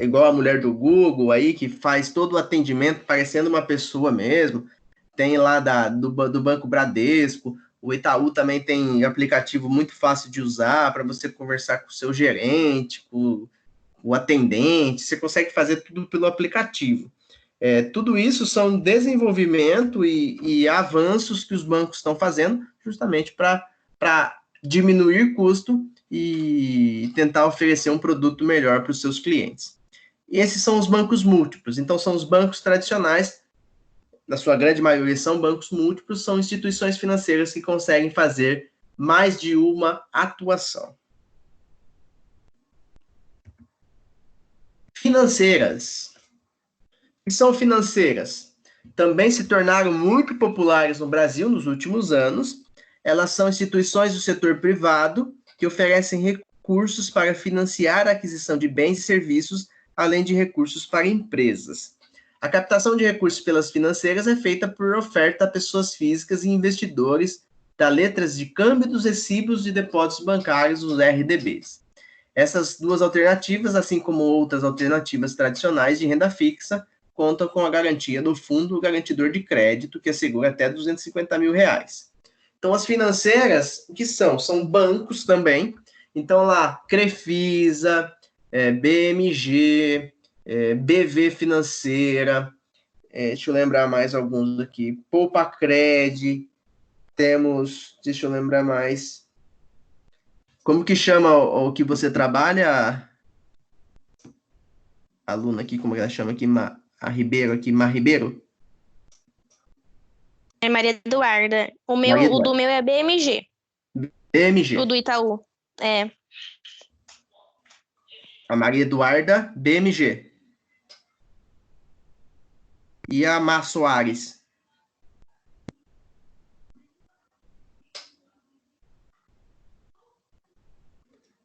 igual a mulher do Google aí, que faz todo o atendimento parecendo uma pessoa mesmo. Tem lá do Banco Bradesco. O Itaú também tem aplicativo muito fácil de usar para você conversar com o seu gerente, com o atendente. Você consegue fazer tudo pelo aplicativo. Tudo isso são desenvolvimento e avanços que os bancos estão fazendo justamente para diminuir custo e tentar oferecer um produto melhor para os seus clientes. E esses são os bancos múltiplos. Então, são os bancos tradicionais, na sua grande maioria são bancos múltiplos, são instituições financeiras que conseguem fazer mais de uma atuação. Financeiras. O que são financeiras? Também se tornaram muito populares no Brasil nos últimos anos. Elas são instituições do setor privado que oferecem recursos para financiar a aquisição de bens e serviços, além de recursos para empresas. A captação de recursos pelas financeiras é feita por oferta a pessoas físicas e investidores das letras de câmbio dos recibos de depósitos bancários, os RDBs. Essas duas alternativas, assim como outras alternativas tradicionais de renda fixa, contam com a garantia do fundo garantidor de crédito, que assegura até R$250 mil. Então, as financeiras, o que são? São bancos também. Então, lá, Crefisa, BMG, BV Financeira, deixa eu lembrar mais alguns aqui, Poupacred, temos, deixa eu lembrar mais, Como que chama o que você trabalha? A aluna aqui, como ela chama aqui? A Ribeiro aqui, Ribeiro? É Maria Eduarda. Maria O do Eduarda. meu é BMG. BMG. O do Itaú. É. A Maria Eduarda, BMG. E a Mar Soares?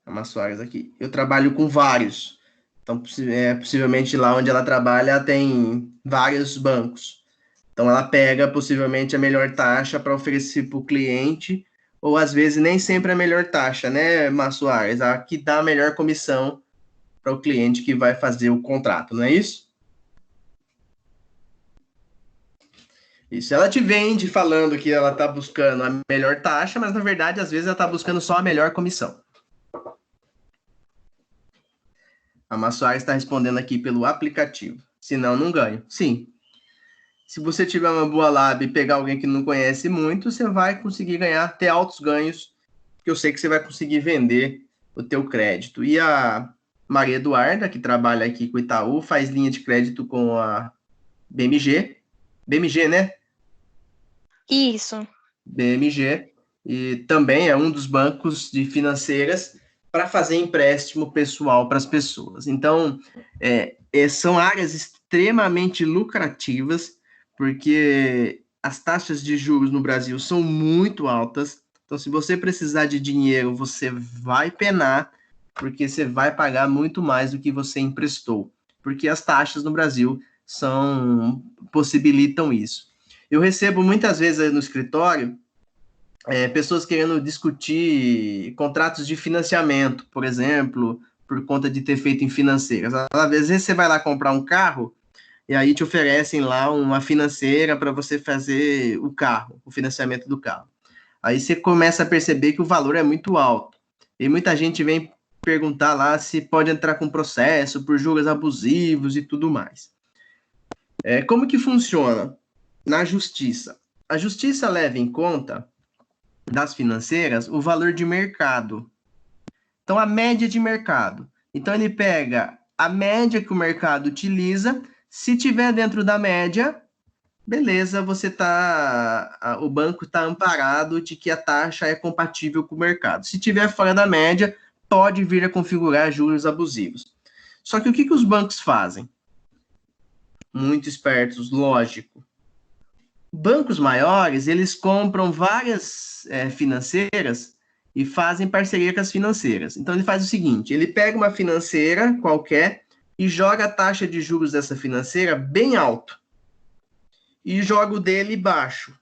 A Mar Soares aqui. Eu trabalho com vários. Então, possivelmente lá onde ela trabalha tem vários bancos. Então, ela pega possivelmente a melhor taxa para oferecer para o cliente, ou às vezes nem sempre a melhor taxa, né, Mar Soares? A que dá a melhor comissão para o cliente que vai fazer o contrato, não é isso? Isso, ela te vende falando que ela está buscando a melhor taxa, mas na verdade, às vezes, ela está buscando só a melhor comissão. A Mar Soares está respondendo aqui pelo aplicativo. Senão, não ganho. Sim. Se você tiver uma boa lab e pegar alguém que não conhece muito, você vai conseguir ter altos ganhos, porque eu sei que você vai conseguir vender o teu crédito. E a Maria Eduarda, que trabalha aqui com o Itaú, faz linha de crédito com a BMG. BMG, né? Isso. BMG. E também é um dos bancos de financeiras para fazer empréstimo pessoal para as pessoas. Então, são áreas extremamente lucrativas, porque as taxas de juros no Brasil são muito altas. Então, se você precisar de dinheiro, você vai penar, porque você vai pagar muito mais do que você emprestou, porque as taxas no Brasil possibilitam isso. Eu recebo muitas vezes no escritório pessoas querendo discutir contratos de financiamento, por exemplo, por conta de ter feito em financeiras. Às vezes você vai lá comprar um carro e aí te oferecem lá uma financeira para você fazer o financiamento do carro. Aí você começa a perceber que o valor é muito alto. E muita gente vem perguntar lá se pode entrar com processo por juros abusivos e tudo mais. Como que funciona na justiça? A justiça leva em conta das financeiras o valor de mercado. Então, a média de mercado. Então, ele pega a média que o mercado utiliza. Se tiver dentro da média, beleza, o banco está amparado de que a taxa é compatível com o mercado. Se tiver fora da média, pode vir a configurar juros abusivos. Só que o que os bancos fazem? Muito espertos, lógico. Bancos maiores, eles compram várias financeiras e fazem parceria com as financeiras. Então, ele faz o seguinte, ele pega uma financeira qualquer e joga a taxa de juros dessa financeira bem alto. E joga o dele baixo.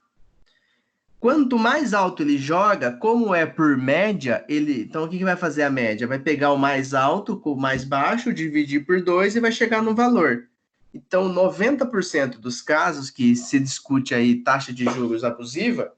Quanto mais alto ele joga, como é por média, então o que vai fazer a média? Vai pegar o mais alto com o mais baixo, dividir por 2 e vai chegar no valor. Então, 90% dos casos que se discute aí taxa de juros abusiva,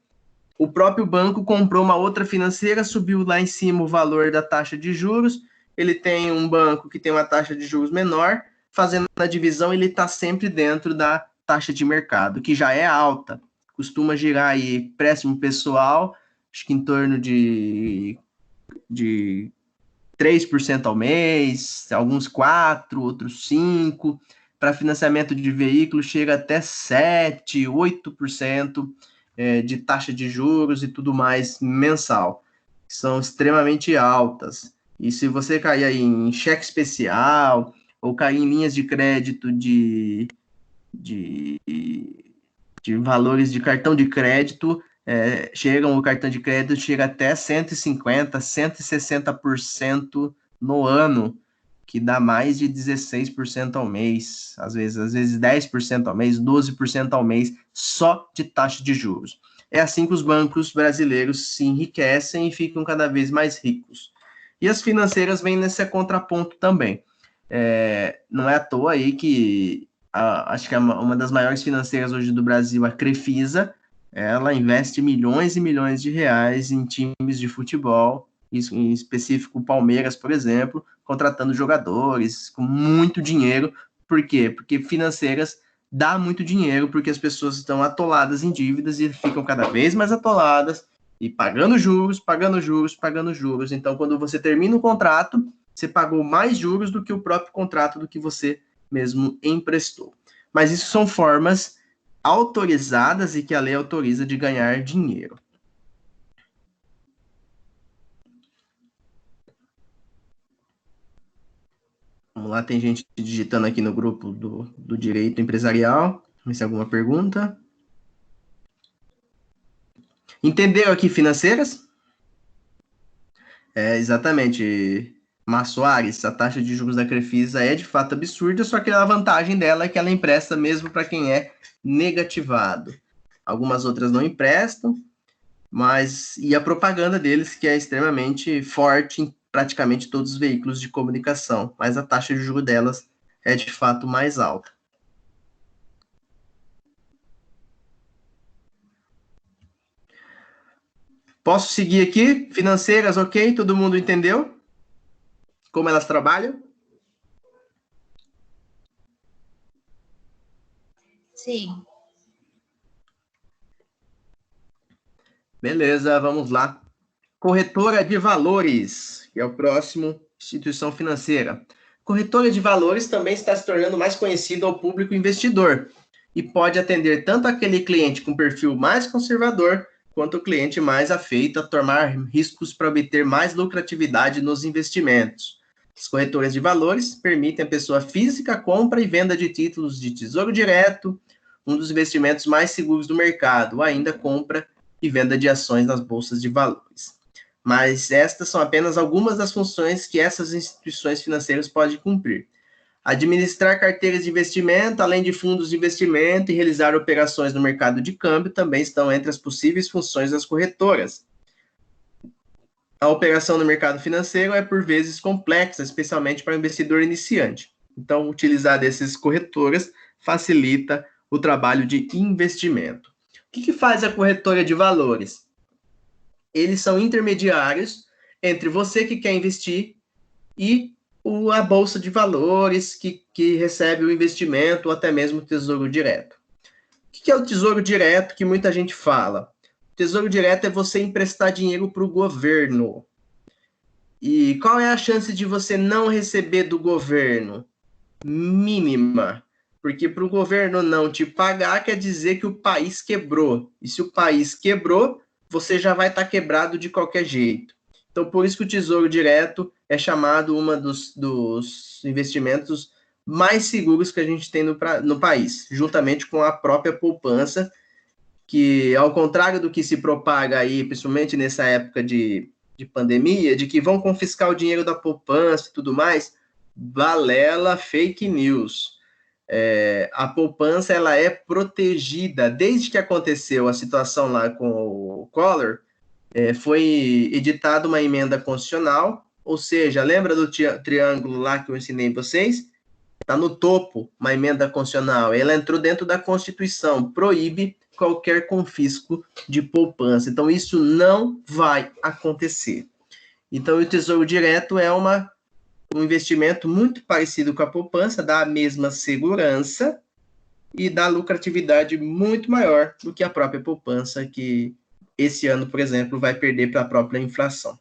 o próprio banco comprou uma outra financeira, subiu lá em cima o valor da taxa de juros, ele tem um banco que tem uma taxa de juros menor, fazendo a divisão, ele está sempre dentro da taxa de mercado, que já é alta. Costuma girar aí empréstimo pessoal, acho que em torno de 3% ao mês, alguns 4%, outros 5%. Para financiamento de veículos, chega até 7%, 8% de taxa de juros e tudo mais mensal. São extremamente altas. E se você cair aí em cheque especial ou cair em linhas de crédito de valores de cartão de crédito, o cartão de crédito chega até 150%, 160% no ano, que dá mais de 16% ao mês, às vezes 10% ao mês, 12% ao mês, só de taxa de juros. É assim que os bancos brasileiros se enriquecem e ficam cada vez mais ricos. E as financeiras vêm nesse contraponto também. Não é à toa aí que acho que uma das maiores financeiras hoje do Brasil, a Crefisa, ela investe milhões e milhões de reais em times de futebol, em específico o Palmeiras, por exemplo, contratando jogadores com muito dinheiro. Por quê? Porque financeiras dá muito dinheiro, porque as pessoas estão atoladas em dívidas e ficam cada vez mais atoladas E pagando juros, pagando juros, pagando juros. Então, quando você termina o contrato, você pagou mais juros do que o próprio contrato do que você mesmo emprestou. Mas isso são formas autorizadas e que a lei autoriza de ganhar dinheiro. Vamos lá, tem gente digitando aqui no grupo do Direito Empresarial. Vamos ver se alguma pergunta. Entenderam aqui financeiras? Exatamente. Mas Soares, a taxa de juros da Crefisa é de fato absurda, só que a vantagem dela é que ela empresta mesmo para quem é negativado. Algumas outras não emprestam, e a propaganda deles que é extremamente forte em praticamente todos os veículos de comunicação, mas a taxa de juros delas é de fato mais alta. Posso seguir aqui? Financeiras, ok? Todo mundo entendeu? Como elas trabalham? Sim. Beleza, vamos lá. Corretora de valores, que é o próximo, instituição financeira. Corretora de valores também está se tornando mais conhecida ao público investidor e pode atender tanto aquele cliente com perfil mais conservador quanto o cliente mais afeito a tomar riscos para obter mais lucratividade nos investimentos. As corretoras de valores permitem a pessoa física compra e venda de títulos de tesouro direto, um dos investimentos mais seguros do mercado, ou ainda compra e venda de ações nas bolsas de valores. Mas estas são apenas algumas das funções que essas instituições financeiras podem cumprir. Administrar carteiras de investimento, além de fundos de investimento e realizar operações no mercado de câmbio, também estão entre as possíveis funções das corretoras. A operação no mercado financeiro é, por vezes, complexa, especialmente para o investidor iniciante. Então, utilizar dessas corretoras facilita o trabalho de investimento. O que faz a corretora de valores? Eles são intermediários entre você que quer investir e a bolsa de valores que recebe o investimento ou até mesmo o tesouro direto. O que é o tesouro direto que muita gente fala? O tesouro direto é você emprestar dinheiro para o governo. E qual é a chance de você não receber do governo? Mínima. Porque para o governo não te pagar quer dizer que o país quebrou. E se o país quebrou, você já vai estar quebrado de qualquer jeito. Então, por isso que o Tesouro Direto é chamado um dos investimentos mais seguros que a gente tem no país, juntamente com a própria poupança, que, ao contrário do que se propaga aí, principalmente nessa época de pandemia, de que vão confiscar o dinheiro da poupança e tudo mais, balela, fake news. A poupança ela é protegida. Desde que aconteceu a situação lá com o Collor, foi editada uma emenda constitucional, ou seja, lembra do triângulo lá que eu ensinei vocês? Está no topo, uma emenda constitucional. Ela entrou dentro da Constituição, proíbe qualquer confisco de poupança. Então, isso não vai acontecer. Então, o Tesouro Direto é um investimento muito parecido com a poupança, dá a mesma segurança e dá lucratividade muito maior do que a própria poupança, que esse ano, por exemplo, vai perder para a própria inflação.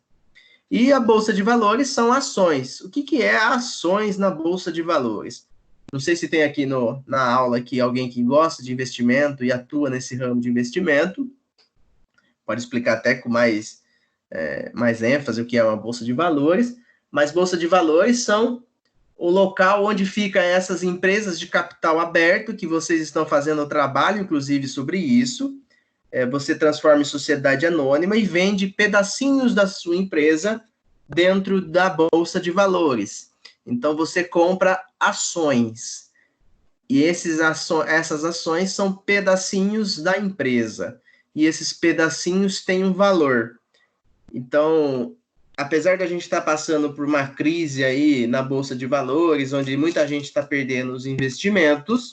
E a Bolsa de Valores são ações. O que é ações na Bolsa de Valores? Não sei se tem aqui na aula aqui alguém que gosta de investimento e atua nesse ramo de investimento. Pode explicar até com mais ênfase o que é uma Bolsa de Valores. Mas Bolsa de Valores são o local onde ficam essas empresas de capital aberto, que vocês estão fazendo o trabalho, inclusive, sobre isso. Você transforma em sociedade anônima e vende pedacinhos da sua empresa dentro da Bolsa de Valores. Então, você compra ações. E essas ações são pedacinhos da empresa. E esses pedacinhos têm um valor. Então, apesar de a gente estar passando por uma crise aí na Bolsa de Valores, onde muita gente está perdendo os investimentos,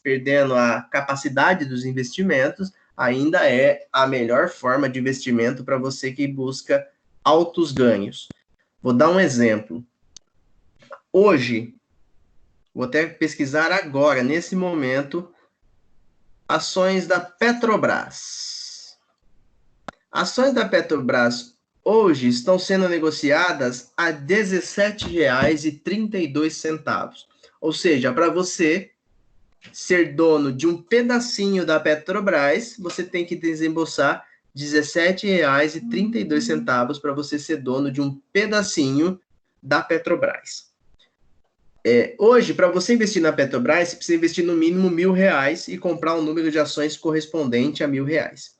perdendo a capacidade dos investimentos, ainda é a melhor forma de investimento para você que busca altos ganhos. Vou dar um exemplo. Hoje, vou até pesquisar agora, nesse momento, ações da Petrobras. Ações da Petrobras hoje estão sendo negociadas a R$ 17,32. Ou seja, para você ser dono de um pedacinho da Petrobras, você tem que desembolsar R$ 17,32 para você ser dono de um pedacinho da Petrobras. Hoje, para você investir na Petrobras, você precisa investir no mínimo R$ 1.000 e comprar um número de ações correspondente a R$ 1.000.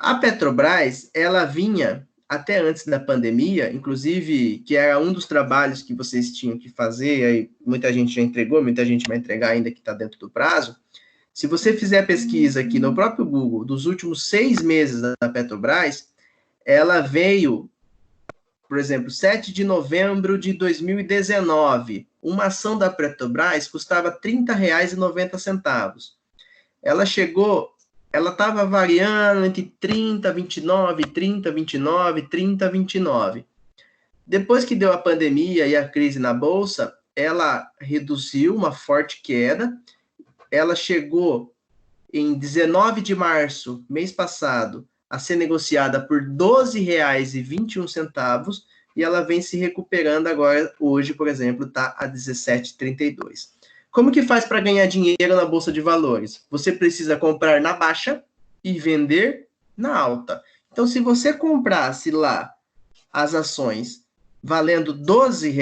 A Petrobras, ela vinha até antes da pandemia, inclusive, que era um dos trabalhos que vocês tinham que fazer, aí muita gente já entregou, muita gente vai entregar ainda que está dentro do prazo. Se você fizer a pesquisa aqui no próprio Google, dos últimos 6 meses da Petrobras, ela veio, por exemplo, 7 de novembro de 2019, uma ação da Petrobras custava R$ 30,90. Ela estava variando entre 30,29, 30,29, 30,29. Depois que deu a pandemia e a crise na Bolsa, ela reduziu uma forte queda. Ela chegou em 19 de março, mês passado, a ser negociada por R$ 12,21 e ela vem se recuperando agora. Hoje, por exemplo, está a 17,32. Como que faz para ganhar dinheiro na Bolsa de Valores? Você precisa comprar na baixa e vender na alta. Então, se você comprasse lá as ações valendo R$ 12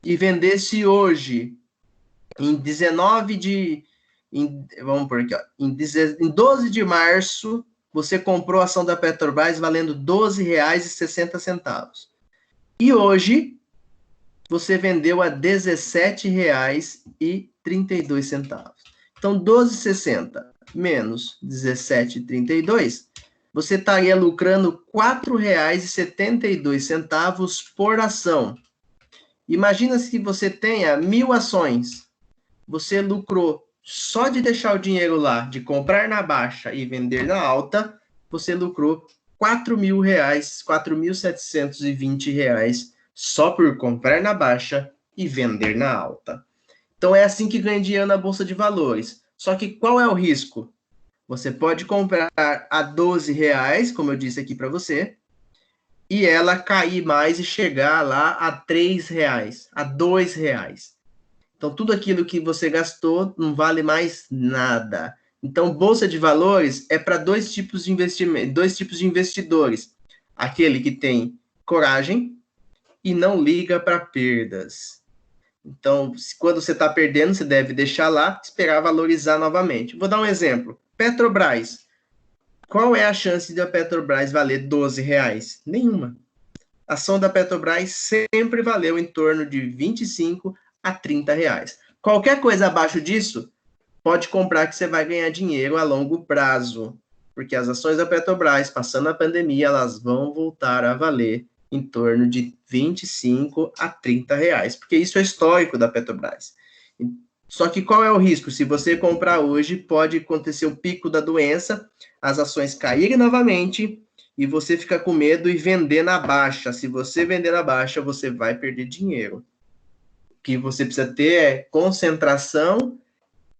e vendesse hoje em 12 de março, você comprou a ação da Petrobras valendo R$ 12,60. E hoje você vendeu a R$ 17,32. Então, 12,60 menos 17,32, você estaria lucrando R$ 4,72 por ação. Imagina se você tenha 1.000 ações. Você lucrou, só de deixar o dinheiro lá, de comprar na baixa e vender na alta, você lucrou R$ 4.000, R$ 4.720, só por comprar na baixa e vender na alta. Então, é assim que ganha dinheiro na Bolsa de Valores. Só que qual é o risco? Você pode comprar a R$ 12, como eu disse aqui para você, e ela cair mais e chegar lá a R$ 3, a R$ 2. Então, tudo aquilo que você gastou não vale mais nada. Então, Bolsa de Valores é para dois tipos de investimento, dois tipos de investidores. Aquele que tem coragem e não liga para perdas. Então, quando você está perdendo, você deve deixar lá, esperar valorizar novamente. Vou dar um exemplo. Petrobras. Qual é a chance de a Petrobras valer R$ 12? Nenhuma. A ação da Petrobras sempre valeu em torno de R$ 25 a R$ 30. Qualquer coisa abaixo disso, pode comprar que você vai ganhar dinheiro a longo prazo. Porque as ações da Petrobras, passando a pandemia, elas vão voltar a valer em torno de R$ 25 a R$ 30, porque isso é histórico da Petrobras. Só que qual é o risco? Se você comprar hoje, pode acontecer o pico da doença, as ações caírem novamente e você fica com medo e vender na baixa. Se você vender na baixa, você vai perder dinheiro. O que você precisa ter é concentração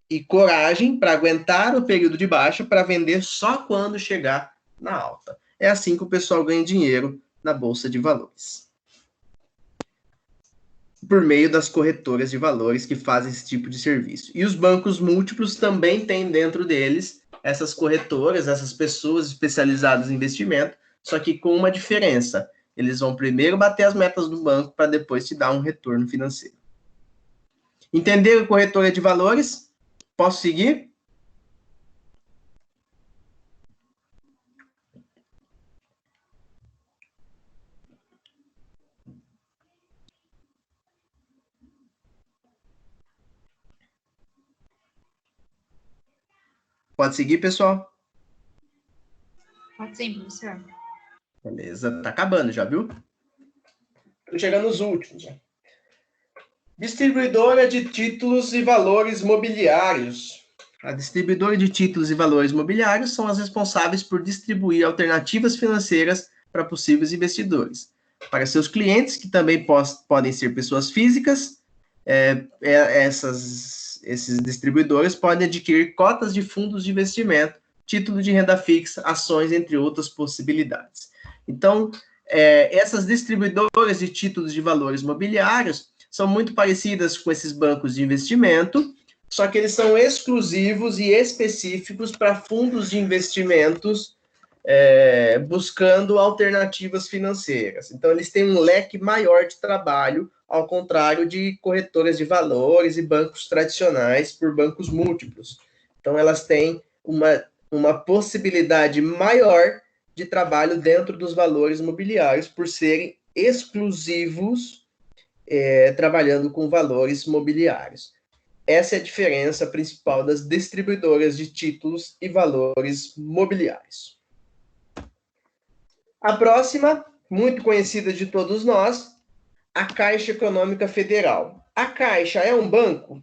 e coragem para aguentar o período de baixa para vender só quando chegar na alta. É assim que o pessoal ganha dinheiro na Bolsa de Valores. Por meio das corretoras de valores que fazem esse tipo de serviço. E os bancos múltiplos também têm dentro deles essas corretoras, essas pessoas especializadas em investimento, só que com uma diferença. Eles vão primeiro bater as metas do banco para depois te dar um retorno financeiro. Entenderam a corretora de valores? Posso seguir? Pode seguir, pessoal? Pode sim, professor. Beleza, tá acabando já, viu? Tô chegando nos últimos. Já. Distribuidora de títulos e valores mobiliários. A distribuidora de títulos e valores mobiliários são as responsáveis por distribuir alternativas financeiras para possíveis investidores. Para seus clientes, que também podem ser pessoas físicas, esses distribuidores podem adquirir cotas de fundos de investimento título de renda fixa, ações, entre outras possibilidades. Então, essas distribuidoras de títulos de valores mobiliários são muito parecidas com esses bancos de investimento, só que eles são exclusivos e específicos para fundos de investimentos buscando alternativas financeiras. Então, eles têm um leque maior de trabalho, ao contrário de corretoras de valores e bancos tradicionais por bancos múltiplos. Então, elas têm uma possibilidade maior de trabalho dentro dos valores mobiliários, por serem exclusivos trabalhando com valores mobiliários. Essa é a diferença principal das distribuidoras de títulos e valores mobiliários. A próxima, muito conhecida de todos nós, a Caixa Econômica Federal. A Caixa é um banco?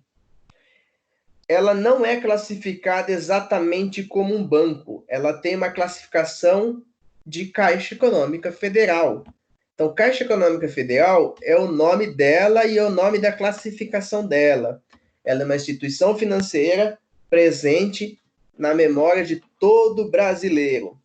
Ela não é classificada exatamente como um banco. Ela tem uma classificação de Caixa Econômica Federal. Então, Caixa Econômica Federal é o nome dela e é o nome da classificação dela. Ela é uma instituição financeira presente na memória de todo brasileiro,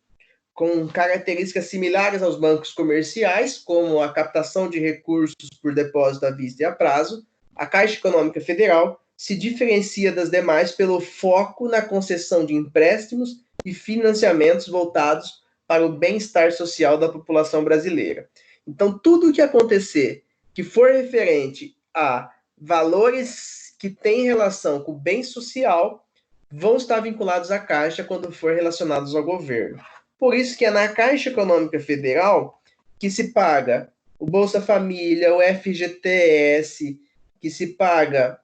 com características similares aos bancos comerciais, como a captação de recursos por depósito à vista e a prazo. A Caixa Econômica Federal se diferencia das demais pelo foco na concessão de empréstimos e financiamentos voltados para o bem-estar social da população brasileira. Então, tudo o que acontecer que for referente a valores que têm relação com o bem social vão estar vinculados à Caixa quando for relacionados ao governo. Por isso que é na Caixa Econômica Federal que se paga o Bolsa Família, o FGTS, que se paga,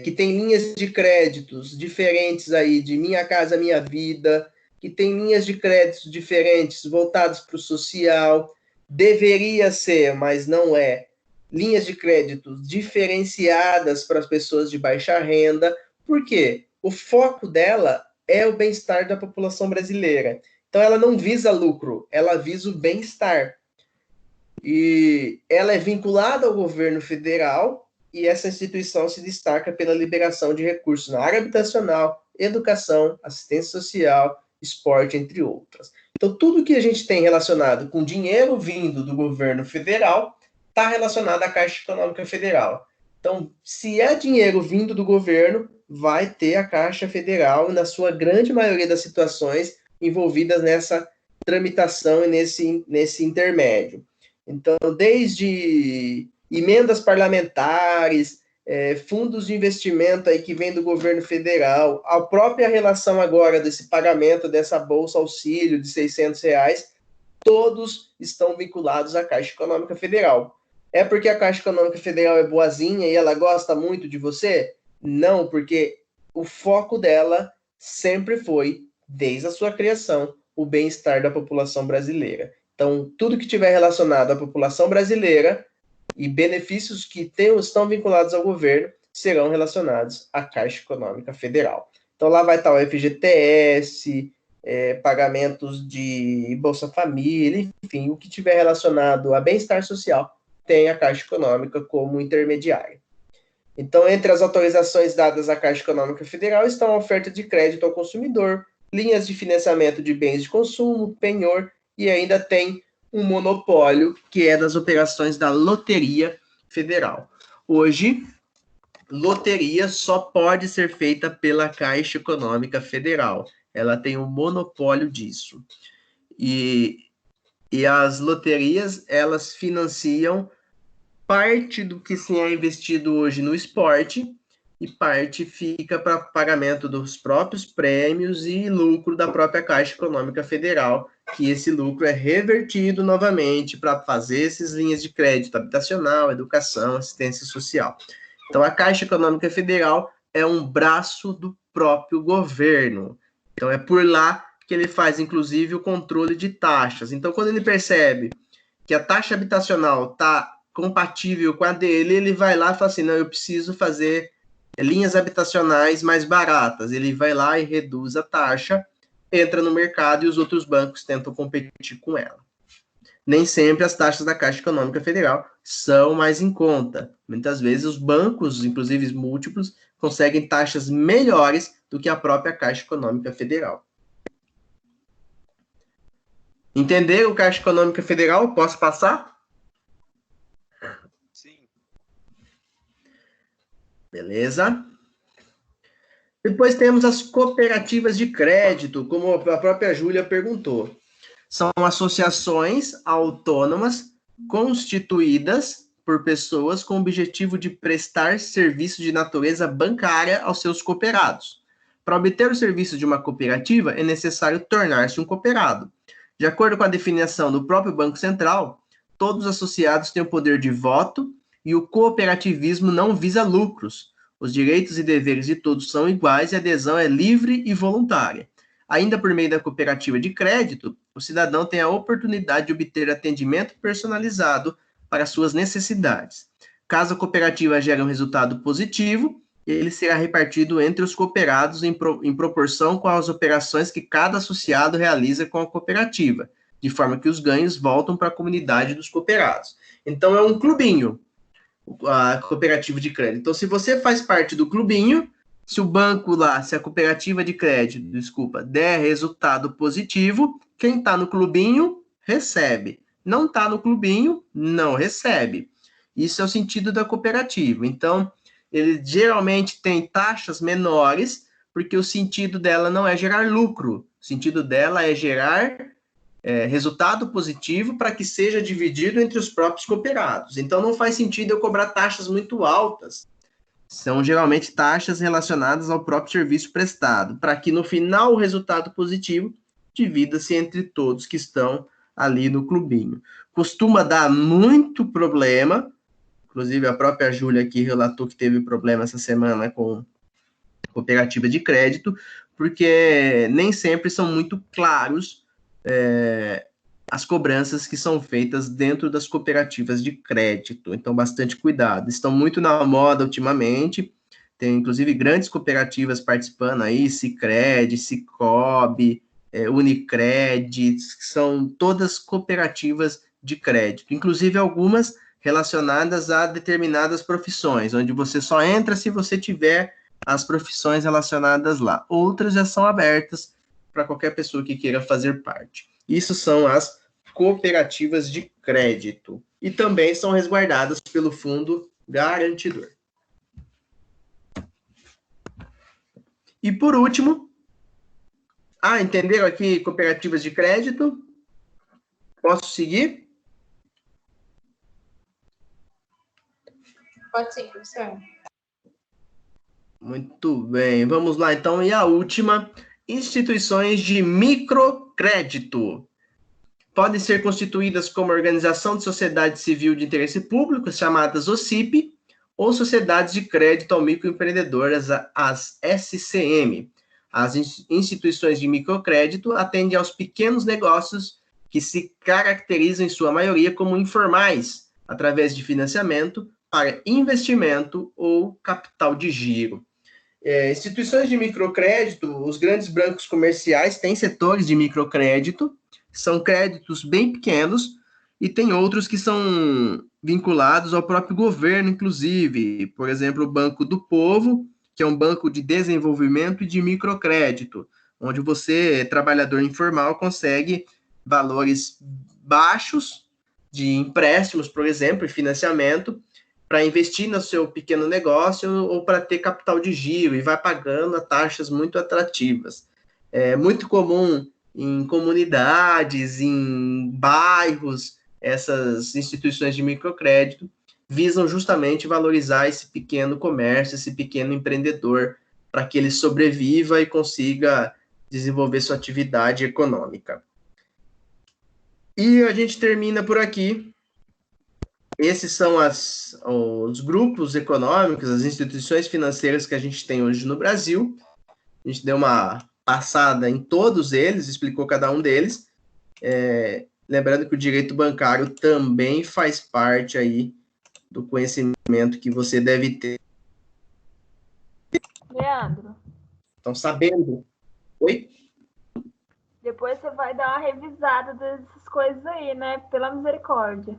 que tem linhas de créditos diferentes aí, de Minha Casa Minha Vida, que tem linhas de créditos diferentes voltadas para o social. Deveria ser, mas não é, linhas de créditos diferenciadas para as pessoas de baixa renda. Por quê? O foco dela é o bem-estar da população brasileira. Então, ela não visa lucro, ela visa o bem-estar. E ela é vinculada ao governo federal e essa instituição se destaca pela liberação de recursos na área habitacional, educação, assistência social, esporte, entre outras. Então, tudo que a gente tem relacionado com dinheiro vindo do governo federal está relacionado à Caixa Econômica Federal. Então, se é dinheiro vindo do governo, vai ter a Caixa Federal, na sua grande maioria das situações, envolvidas nessa tramitação e nesse intermédio. Então, desde emendas parlamentares, fundos de investimento aí que vem do governo federal, a própria relação agora desse pagamento dessa Bolsa Auxílio de R$600, todos estão vinculados à Caixa Econômica Federal. É porque a Caixa Econômica Federal é boazinha e ela gosta muito de você? Não, porque o foco dela sempre foi, desde a sua criação, o bem-estar da população brasileira. Então, tudo que tiver relacionado à população brasileira e benefícios que estão vinculados ao governo serão relacionados à Caixa Econômica Federal. Então, lá vai estar o FGTS, pagamentos de Bolsa Família, enfim, o que tiver relacionado a bem-estar social tem a Caixa Econômica como intermediária. Então, entre as autorizações dadas à Caixa Econômica Federal estão a oferta de crédito ao consumidor, linhas de financiamento de bens de consumo, penhor, e ainda tem um monopólio, que é das operações da Loteria Federal. Hoje, loteria só pode ser feita pela Caixa Econômica Federal. Ela tem um monopólio disso. E as loterias, elas financiam parte do que se é investido hoje no esporte e parte fica para pagamento dos próprios prêmios e lucro da própria Caixa Econômica Federal, que esse lucro é revertido novamente para fazer essas linhas de crédito habitacional, educação, assistência social. Então, a Caixa Econômica Federal é um braço do próprio governo. Então, é por lá que ele faz, inclusive, o controle de taxas. Então, quando ele percebe que a taxa habitacional está compatível com a dele, ele vai lá e fala assim, não, eu preciso fazer linhas habitacionais mais baratas. Ele vai lá e reduz a taxa, entra no mercado e os outros bancos tentam competir com ela. Nem sempre as taxas da Caixa Econômica Federal são mais em conta. Muitas vezes os bancos, inclusive múltiplos, conseguem taxas melhores do que a própria Caixa Econômica Federal. Entenderam Caixa Econômica Federal? Posso passar? Sim. Beleza. Depois temos as cooperativas de crédito, como a própria Júlia perguntou. São associações autônomas constituídas por pessoas com o objetivo de prestar serviço de natureza bancária aos seus cooperados. Para obter o serviço de uma cooperativa, é necessário tornar-se um cooperado. De acordo com a definição do próprio Banco Central, todos os associados têm o poder de voto e o cooperativismo não visa lucros. Os direitos e deveres de todos são iguais e a adesão é livre e voluntária. Ainda por meio da cooperativa de crédito, o cidadão tem a oportunidade de obter atendimento personalizado para suas necessidades. Caso a cooperativa gere um resultado positivo, ele será repartido entre os cooperados em proporção com as operações que cada associado realiza com a cooperativa, de forma que os ganhos voltam para a comunidade dos cooperados. Então, é um clubinho, a cooperativa de crédito. Então, se você faz parte do clubinho, se o banco lá, se a cooperativa de crédito, der resultado positivo, quem está no clubinho, recebe. Não está no clubinho, não recebe. Isso é o sentido da cooperativa. Então, ele geralmente tem taxas menores, porque o sentido dela não é gerar lucro. O sentido dela é gerar resultado positivo para que seja dividido entre os próprios cooperados. Então, não faz sentido eu cobrar taxas muito altas. São geralmente taxas relacionadas ao próprio serviço prestado, para que no final o resultado positivo divida-se entre todos que estão ali no clubinho. Costuma dar muito problema, inclusive a própria Júlia aqui relatou que teve problema essa semana com cooperativa de crédito, porque nem sempre são muito claros as cobranças que são feitas dentro das cooperativas de crédito. Então, bastante cuidado. Estão muito na moda ultimamente, tem inclusive grandes cooperativas participando aí, Sicredi, Sicobi, Unicred, que são todas cooperativas de crédito, inclusive algumas relacionadas a determinadas profissões, onde você só entra se você tiver as profissões relacionadas lá. Outras já são abertas para qualquer pessoa que queira fazer parte. Isso são as cooperativas de crédito. E também são resguardadas pelo Fundo Garantidor. E por último, entenderam aqui cooperativas de crédito? Posso seguir? Pode sim, professor. Muito bem, vamos lá então. E a última, instituições de microcrédito. Podem ser constituídas como organização de sociedade civil de interesse público, chamadas OCIP, ou sociedades de crédito ao microempreendedor, as SCM. As instituições de microcrédito atendem aos pequenos negócios que se caracterizam, em sua maioria, como informais, através de financiamento para investimento ou capital de giro. Instituições de microcrédito, os grandes bancos comerciais têm setores de microcrédito, são créditos bem pequenos, e tem outros que são vinculados ao próprio governo, inclusive. Por exemplo, o Banco do Povo, que é um banco de desenvolvimento e de microcrédito, onde você, trabalhador informal, consegue valores baixos de empréstimos, por exemplo, e financiamento, para investir no seu pequeno negócio ou para ter capital de giro, e vai pagando a taxas muito atrativas. É muito comum em comunidades, em bairros, essas instituições de microcrédito visam justamente valorizar esse pequeno comércio, esse pequeno empreendedor, para que ele sobreviva e consiga desenvolver sua atividade econômica. E a gente termina por aqui. Esses são os grupos econômicos, as instituições financeiras que a gente tem hoje no Brasil. A gente deu uma passada em todos eles, explicou cada um deles. Lembrando que o direito bancário também faz parte aí do conhecimento que você deve ter. Leandro. Então, sabendo... Oi? Depois você vai dar uma revisada dessas coisas aí, né? Pela misericórdia.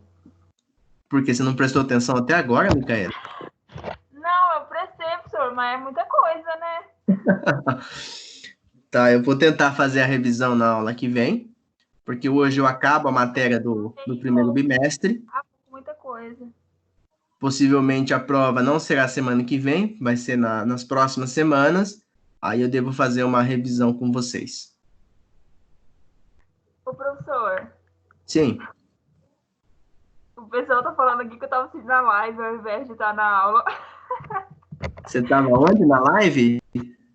Porque você não prestou atenção até agora, Micaela? Não, eu prestei, professor, mas é muita coisa, né? Tá, eu vou tentar fazer a revisão na aula que vem, porque hoje eu acabo a matéria do primeiro bimestre. Muita coisa. Possivelmente a prova não será semana que vem, vai ser nas próximas semanas. Aí eu devo fazer uma revisão com vocês. Ô, professor, Sim. o pessoal tá falando aqui que eu tava assistindo a live ao invés de estar na aula. Você estava onde? Na live?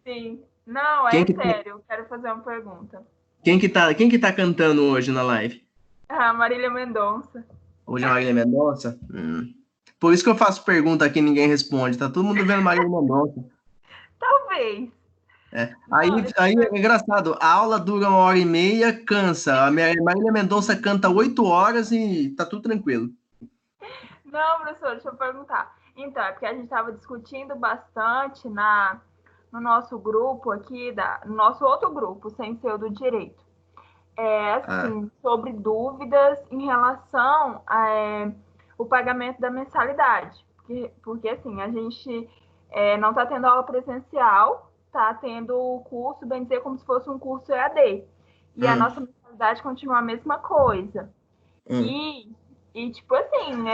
Sim. Não, Quem é que sério, eu quero fazer uma pergunta. Quem que tá cantando hoje na live? A Marília Mendonça. Hoje é Marília Mendonça? Por isso que eu faço pergunta aqui e ninguém responde. Tá todo mundo vendo Marília Mendonça. Talvez. Aí é engraçado, a aula dura 1h30, cansa. A Marília Mendonça canta 8 horas e tá tudo tranquilo. Não, professor, deixa eu perguntar. Então, é porque a gente estava discutindo bastante no nosso grupo aqui, no nosso outro grupo, sem ser o do direito. Sobre dúvidas em relação ao pagamento da mensalidade. Porque assim, a gente não está tendo aula presencial, está tendo o curso, bem dizer, como se fosse um curso EAD. E a nossa mensalidade continua a mesma coisa. E tipo assim,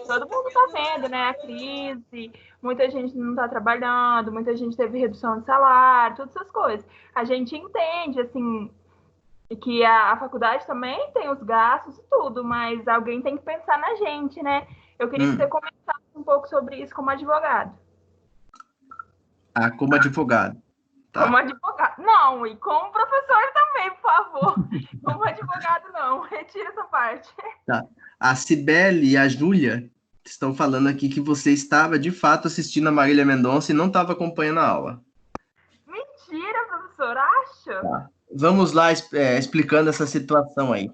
todo mundo está vendo, né, a crise, muita gente não está trabalhando, muita gente teve redução de salário, todas essas coisas. A gente entende, assim, que a faculdade também tem os gastos e tudo, mas alguém tem que pensar na gente, né? Eu queria que você comentasse um pouco sobre isso como advogado. Como advogado. Tá. Como advogado. Não, e como professor também, por favor. Como advogado, não. Retira essa parte. Tá. A Cibele e a Júlia estão falando aqui que você estava, de fato, assistindo a Marília Mendonça e não estava acompanhando a aula. Mentira, professor. Acha? Tá. Vamos lá explicando essa situação aí.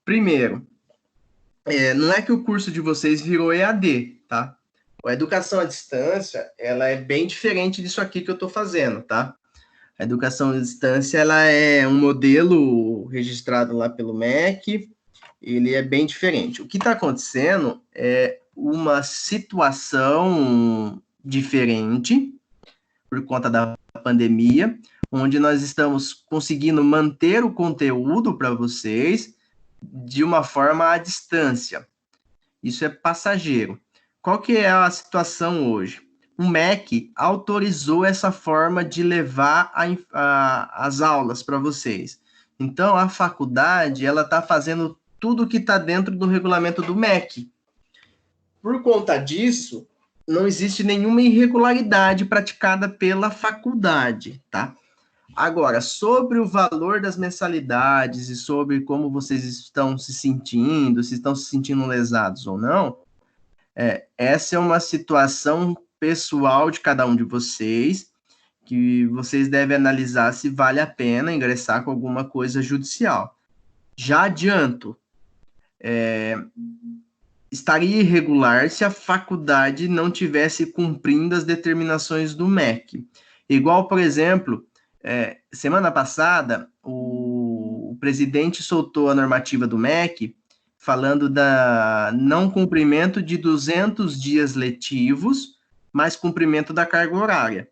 Primeiro, não é que o curso de vocês virou EAD, tá? A educação à distância, ela é bem diferente disso aqui que eu estou fazendo, tá? A educação à distância, ela é um modelo registrado lá pelo MEC, ele é bem diferente. O que está acontecendo é uma situação diferente por conta da pandemia, onde nós estamos conseguindo manter o conteúdo para vocês de uma forma à distância. Isso é passageiro. Qual que é a situação hoje? O MEC autorizou essa forma de levar as aulas para vocês. Então, a faculdade ela está fazendo tudo que está dentro do regulamento do MEC. Por conta disso, não existe nenhuma irregularidade praticada pela faculdade, tá? Agora, sobre o valor das mensalidades e sobre como vocês estão se sentindo, se estão se sentindo lesados ou não, essa é uma situação pessoal de cada um de vocês, que vocês devem analisar se vale a pena ingressar com alguma coisa judicial. Já adianto, estaria irregular se a faculdade não tivesse cumprindo as determinações do MEC. Igual, por exemplo, semana passada, o presidente soltou a normativa do MEC falando da não cumprimento de 200 dias letivos, mais cumprimento da carga horária.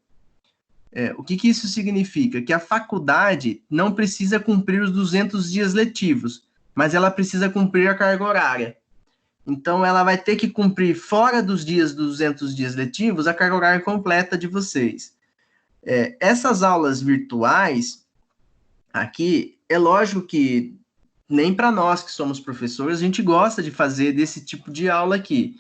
O que isso significa? Que a faculdade não precisa cumprir os 200 dias letivos, mas ela precisa cumprir a carga horária. Então, ela vai ter que cumprir, fora dos 200 dias letivos, a carga horária completa de vocês. Essas aulas virtuais, aqui, é lógico que nem para nós que somos professores, a gente gosta de fazer desse tipo de aula aqui.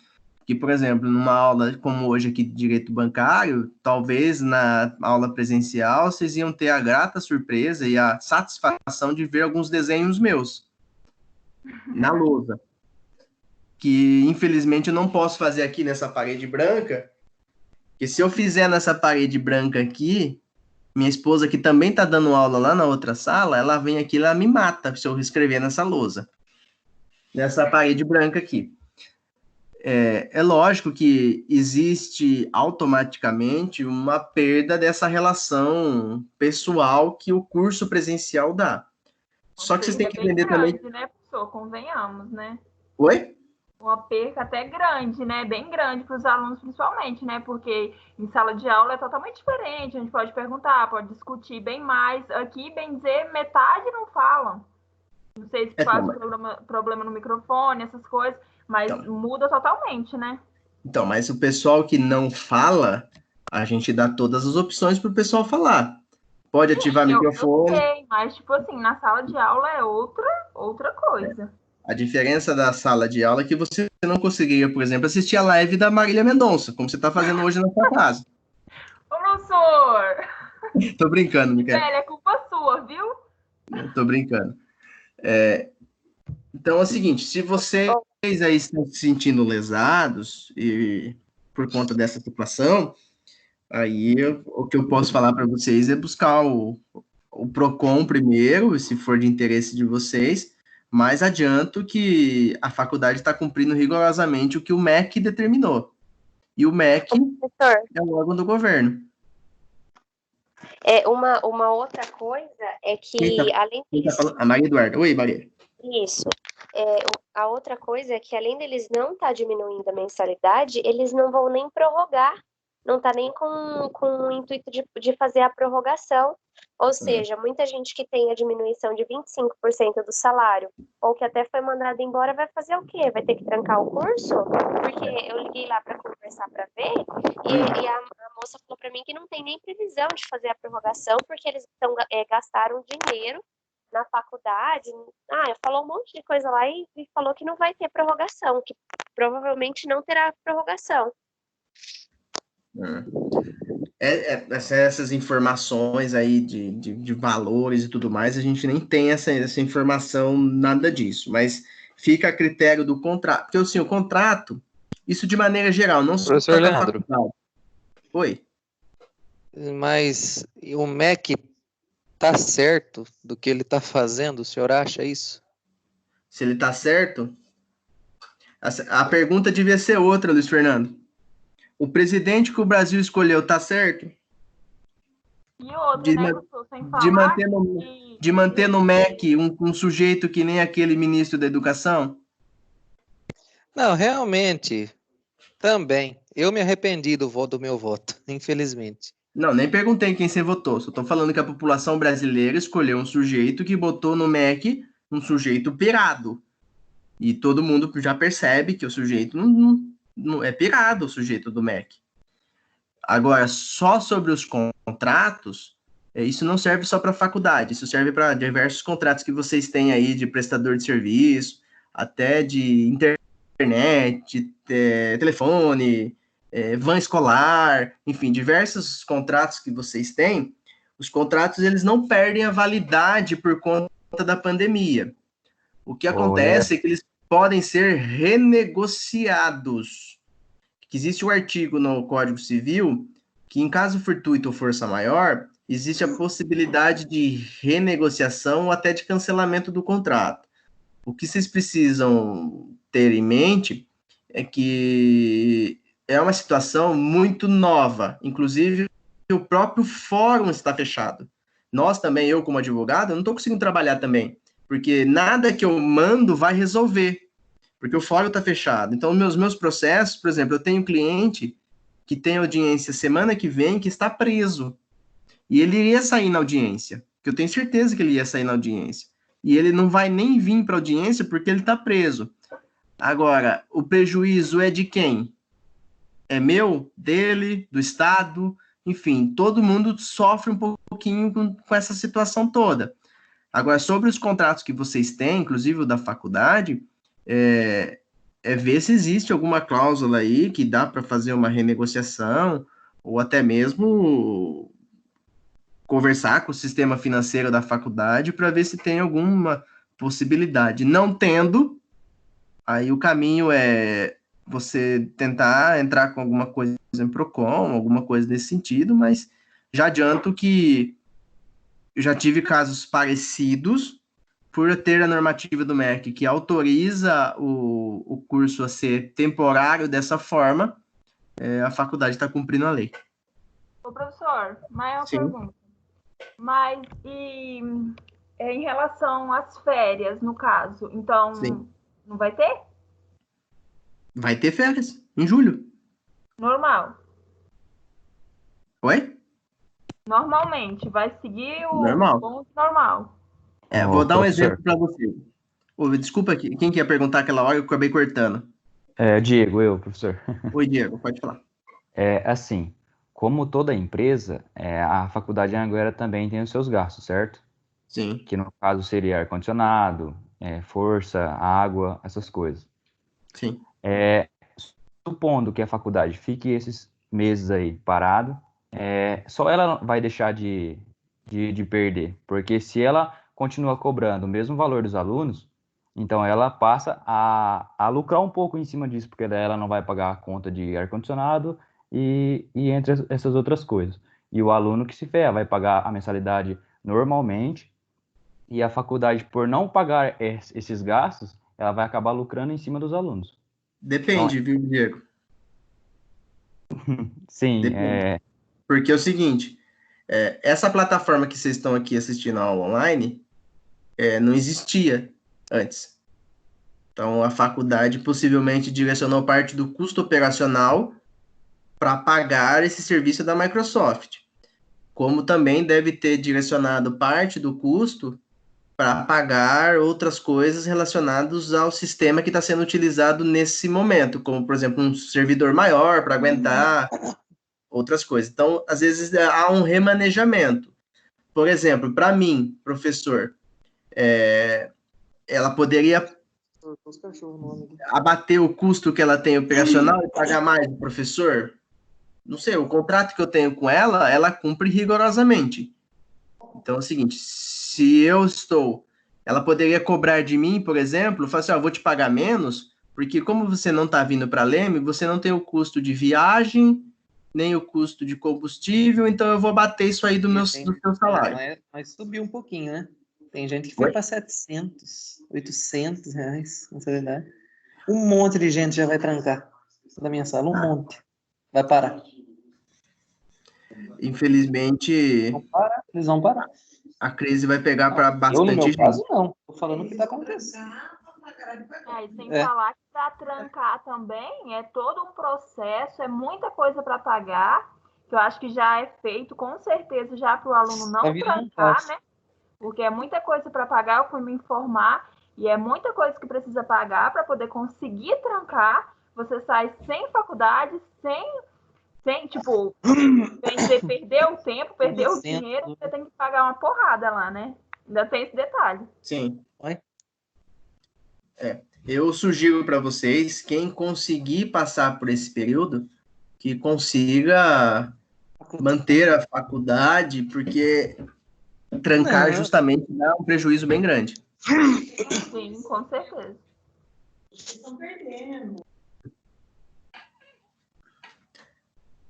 Que, por exemplo, numa aula como hoje aqui de Direito Bancário, talvez na aula presencial, vocês iam ter a grata surpresa e a satisfação de ver alguns desenhos meus na lousa. Que, infelizmente, eu não posso fazer aqui nessa parede branca, porque se eu fizer nessa parede branca aqui, minha esposa, que também está dando aula lá na outra sala, ela vem aqui e ela me mata se eu escrever nessa lousa, nessa parede branca aqui. É lógico que existe automaticamente uma perda dessa relação pessoal que o curso presencial dá. Só que vocês têm que entender também... Né, professor? Convenhamos, né? Oi? uma perca até grande, né? Bem grande para os alunos, principalmente, né? Porque em sala de aula é totalmente diferente. A gente pode perguntar, pode discutir bem mais. Aqui, bem dizer, metade não falam. Não sei se faz problema no microfone, essas coisas, mas muda totalmente, né? Então, mas o pessoal que não fala, a gente dá todas as opções para o pessoal falar. Pode ativar microfone. Eu sei, mas, tipo assim, na sala de aula é outra coisa. A diferença da sala de aula é que você não conseguiria, por exemplo, assistir a live da Marília Mendonça, como você está fazendo hoje na sua casa. Ô, professor! Tô brincando, Micael. É culpa sua, viu? Tô brincando. Então é o seguinte, se vocês aí estão se sentindo lesados e por conta dessa situação, aí o que eu posso falar para vocês é buscar o Procon primeiro, se for de interesse de vocês, mas adianto que a faculdade está cumprindo rigorosamente o que o MEC determinou. E o MEC é o órgão do governo. Uma outra coisa é que, além disso... A Maria Eduarda. Oi, Maria. Isso. A outra coisa é que, além deles não estar diminuindo a mensalidade, eles não vão nem prorrogar, não está nem com o intuito de fazer a prorrogação. Ou seja, muita gente que tem a diminuição de 25% do salário, ou que até foi mandada embora, vai fazer o quê? Vai ter que trancar o curso? Porque eu liguei lá para conversar para ver, e a moça falou para mim que não tem nem previsão de fazer a prorrogação, porque eles gastaram dinheiro na faculdade. Falou um monte de coisa lá e falou que não vai ter prorrogação, que provavelmente não terá prorrogação. Essas informações aí de valores e tudo mais, a gente nem tem essa informação, nada disso, mas fica a critério do contrato, porque assim, o contrato, isso de maneira geral, não só Professor Leandro. Oi. Mas o MEC tá certo do que ele tá fazendo? O senhor acha isso? Se ele tá certo? A pergunta devia ser outra, Luiz Fernando. O presidente que o Brasil escolheu tá certo? E outra, de manter no MEC um sujeito que nem aquele ministro da Educação? Não, realmente, também. Eu me arrependi do meu voto, infelizmente. Não, nem perguntei quem você votou. Só tô falando que a população brasileira escolheu um sujeito que botou no MEC um sujeito pirado. E todo mundo já percebe que o sujeito não é pirado, o sujeito do MEC. Agora, só sobre os contratos, isso não serve só para a faculdade, isso serve para diversos contratos que vocês têm aí de prestador de serviço, até de internet, telefone, van escolar, enfim, diversos contratos que vocês têm. Os contratos, eles não perdem a validade por conta da pandemia. O que acontece é que eles podem ser renegociados. Existe um artigo no Código Civil que, em caso fortuito ou força maior, existe a possibilidade de renegociação ou até de cancelamento do contrato. O que vocês precisam ter em mente é que é uma situação muito nova. Inclusive, o próprio fórum está fechado. Nós também, eu como advogado, eu não estou conseguindo trabalhar também, porque nada que eu mando vai resolver, porque o fórum está fechado. Então, meus processos, por exemplo, eu tenho um cliente que tem audiência semana que vem que está preso, e ele iria sair na audiência, que eu tenho certeza que ele ia sair na audiência, e ele não vai nem vir para a audiência porque ele está preso. Agora, o prejuízo é de quem? É meu, dele, do Estado, enfim, todo mundo sofre um pouquinho com essa situação toda. Agora, sobre os contratos que vocês têm, inclusive o da faculdade, ver se existe alguma cláusula aí que dá para fazer uma renegociação, ou até mesmo conversar com o sistema financeiro da faculdade para ver se tem alguma possibilidade. Não tendo, aí o caminho é você tentar entrar com alguma coisa em Procon, alguma coisa nesse sentido, mas já adianto que eu já tive casos parecidos por ter a normativa do MEC que autoriza o curso a ser temporário dessa forma, a faculdade está cumprindo a lei. Ô, professor, mais uma pergunta. Mas em relação às férias, no caso, então, não vai ter? Vai ter férias, em julho. Normal. Oi? Normalmente, vai seguir o Normal. ponto normal. Vou dar um professor. exemplo para você. Desculpa, quem que ia perguntar aquela hora, eu acabei cortando. Diego, eu, professor. Oi, Diego, pode falar. Assim, como toda empresa, a faculdade de Anhanguera também tem os seus gastos, certo? Sim. Que no caso seria ar-condicionado, força, água, essas coisas. Sim. Supondo que a faculdade fique esses meses aí parado, só ela vai deixar de perder, porque se ela continua cobrando o mesmo valor dos alunos, então ela passa a lucrar um pouco em cima disso, porque daí ela não vai pagar a conta de ar-condicionado e entre essas outras coisas. E o aluno que se ferra vai pagar a mensalidade normalmente, e a faculdade, por não pagar esses gastos, ela vai acabar lucrando em cima dos alunos. Depende, viu, Diego? Sim, Depende. Porque é o seguinte, essa plataforma que vocês estão aqui assistindo a aula online, não existia antes. Então, a faculdade possivelmente direcionou parte do custo operacional para pagar esse serviço da Microsoft. Como também deve ter direcionado parte do custo para pagar outras coisas relacionadas ao sistema que está sendo utilizado nesse momento, como, por exemplo, um servidor maior para aguentar outras coisas. Então, às vezes, há um remanejamento. Por exemplo, para mim, professor, ela poderia abater o custo que ela tem operacional e pagar mais do professor? Não sei, o contrato que eu tenho com ela cumpre rigorosamente. Então é o seguinte, ela poderia cobrar de mim, por exemplo, falar assim, eu vou te pagar menos, porque como você não está vindo para Leme, você não tem o custo de viagem, nem o custo de combustível, então eu vou bater isso aí do seu salário. Mas subiu um pouquinho, né? Tem gente que foi para 700, 800 reais, na realidade. Um monte de gente já vai trancar da minha sala, um monte. Vai parar. Infelizmente, Eles vão parar. A crise vai pegar para bastante Eu, no meu gente. caso, não. Tô falando o que está acontecendo. E sem falar que para trancar também é todo um processo, é muita coisa para pagar, que eu acho que já é feito, com certeza, já para o aluno não trancar, né? Porque é muita coisa para pagar, eu fui me informar, e é muita coisa que precisa pagar para poder conseguir trancar. Você sai sem faculdade, sem tipo, você perdeu o tempo, perdeu o dinheiro, você tem que pagar uma porrada lá, né? Ainda tem esse detalhe. Sim. Eu sugiro para vocês, quem conseguir passar por esse período, que consiga manter a faculdade, porque trancar justamente dá um prejuízo bem grande. Sim, com certeza. Estão perdendo.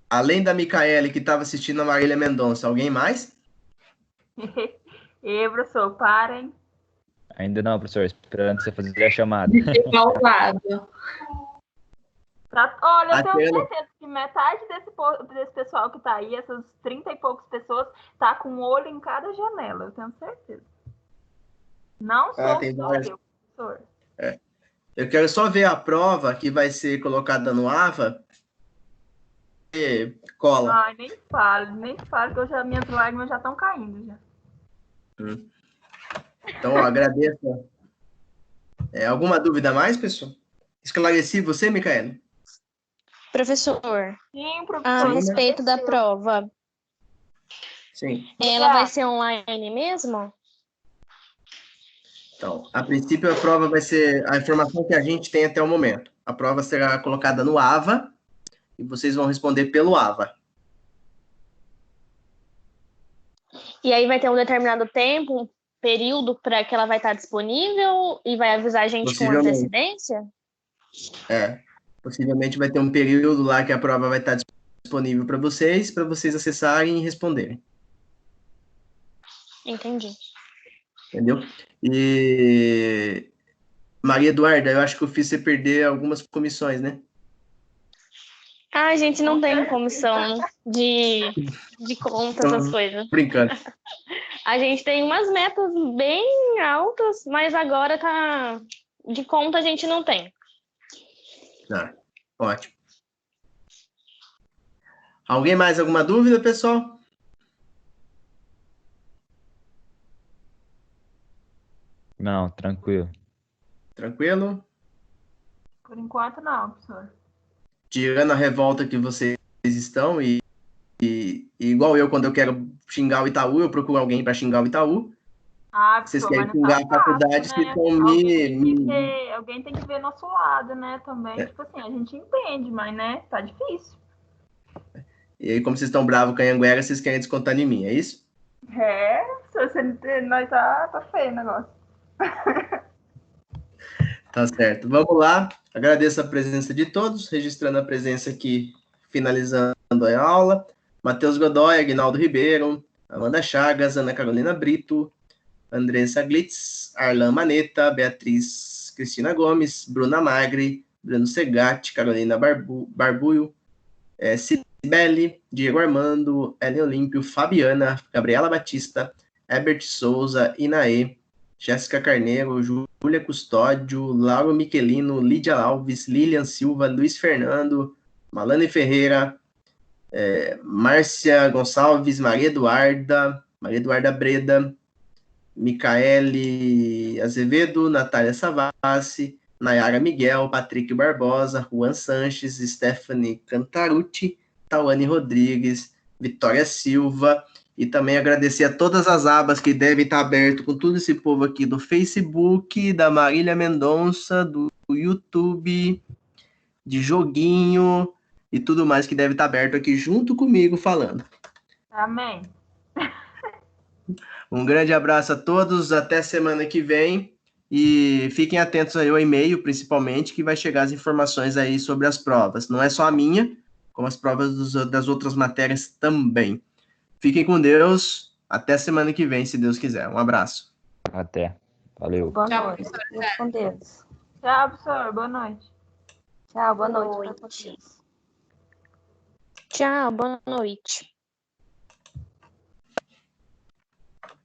Além da Micaele, que estava assistindo a Marília Mendonça, alguém mais? Professor, parem. Ainda não, professor, esperando você fazer a chamada. Olha, eu tenho certeza que metade desse pessoal que está aí, essas 30 e poucas pessoas, tá com um olho em cada janela, eu tenho certeza. Não sou só eu, professor. Eu quero só ver a prova que vai ser colocada no AVA. Cola. Ai, nem fale, que minhas lágrimas já estão caindo já. Então, agradeço. Alguma dúvida mais, pessoal? Esclareci você, Micaela? Professor, Sim, professor. a respeito da prova, Sim. Ela vai ser online mesmo? Então, a princípio, a prova vai ser a informação que a gente tem até o momento. A prova será colocada no AVA e vocês vão responder pelo AVA. E aí vai ter um determinado tempo, um período para que ela vai estar disponível e vai avisar a gente com antecedência? Possivelmente vai ter um período lá que a prova vai estar disponível para vocês acessarem e responderem. Entendi. Entendeu? E Maria Eduarda, eu acho que eu fiz você perder algumas comissões, né? A gente não tem comissão de conta, essas coisas. Brincando. A gente tem umas metas bem altas, mas agora tá de conta a gente não tem. Ah, ótimo. Alguém mais alguma dúvida, pessoal? Não, tranquilo. Tranquilo? Por enquanto, não, professor. Tirando a revolta que vocês estão, e igual eu, quando eu quero xingar o Itaú, eu procuro alguém para xingar o Itaú. Ah, Vocês professor, querem mas não xingar tá a faculdade, fácil, vocês né? estão Alguém tem que ver nosso lado, né? Também, tipo assim, a gente entende, mas, né, tá difícil. E aí, como vocês estão bravos com a Anguera, vocês querem descontar em mim, é isso? É, se você não entende, nós tá feio o negócio. Tá certo. Vamos lá. Agradeço a presença de todos, registrando a presença aqui, finalizando a aula. Matheus Godoy, Aguinaldo Ribeiro, Amanda Chagas, Ana Carolina Brito, Andressa Glitz, Arlan Maneta, Beatriz Cristina Gomes, Bruna Magri, Bruno Segatti, Carolina Barbuio, Cibele, Diego Armando, Ellen Olímpio, Fabiana, Gabriela Batista, Herbert Souza, Inaê, Jéssica Carneiro, Júlia Custódio, Lauro Michelino, Lídia Alves, Lilian Silva, Luiz Fernando, Malane Ferreira, Márcia Gonçalves, Maria Eduarda Breda, Micaele Azevedo, Natália Savassi, Nayara Miguel, Patrick Barbosa, Juan Sanches, Stephanie Cantarucci, Tawane Rodrigues, Vitória Silva, e também agradecer a todas as abas que devem estar abertas com todo esse povo aqui do Facebook, da Marília Mendonça, do YouTube, de Joguinho e tudo mais que deve estar aberto aqui junto comigo falando. Amém. Um grande abraço a todos, até semana que vem. E fiquem atentos aí ao e-mail, principalmente, que vai chegar as informações aí sobre as provas. Não é só a minha, como as provas das outras matérias também. Fiquem com Deus. Até semana que vem, se Deus quiser. Um abraço. Até. Valeu. Boa Tchau, noite. professora. Fique com Deus. Tchau, professor. Boa noite. Tchau, boa noite pra vocês. Tchau, boa noite.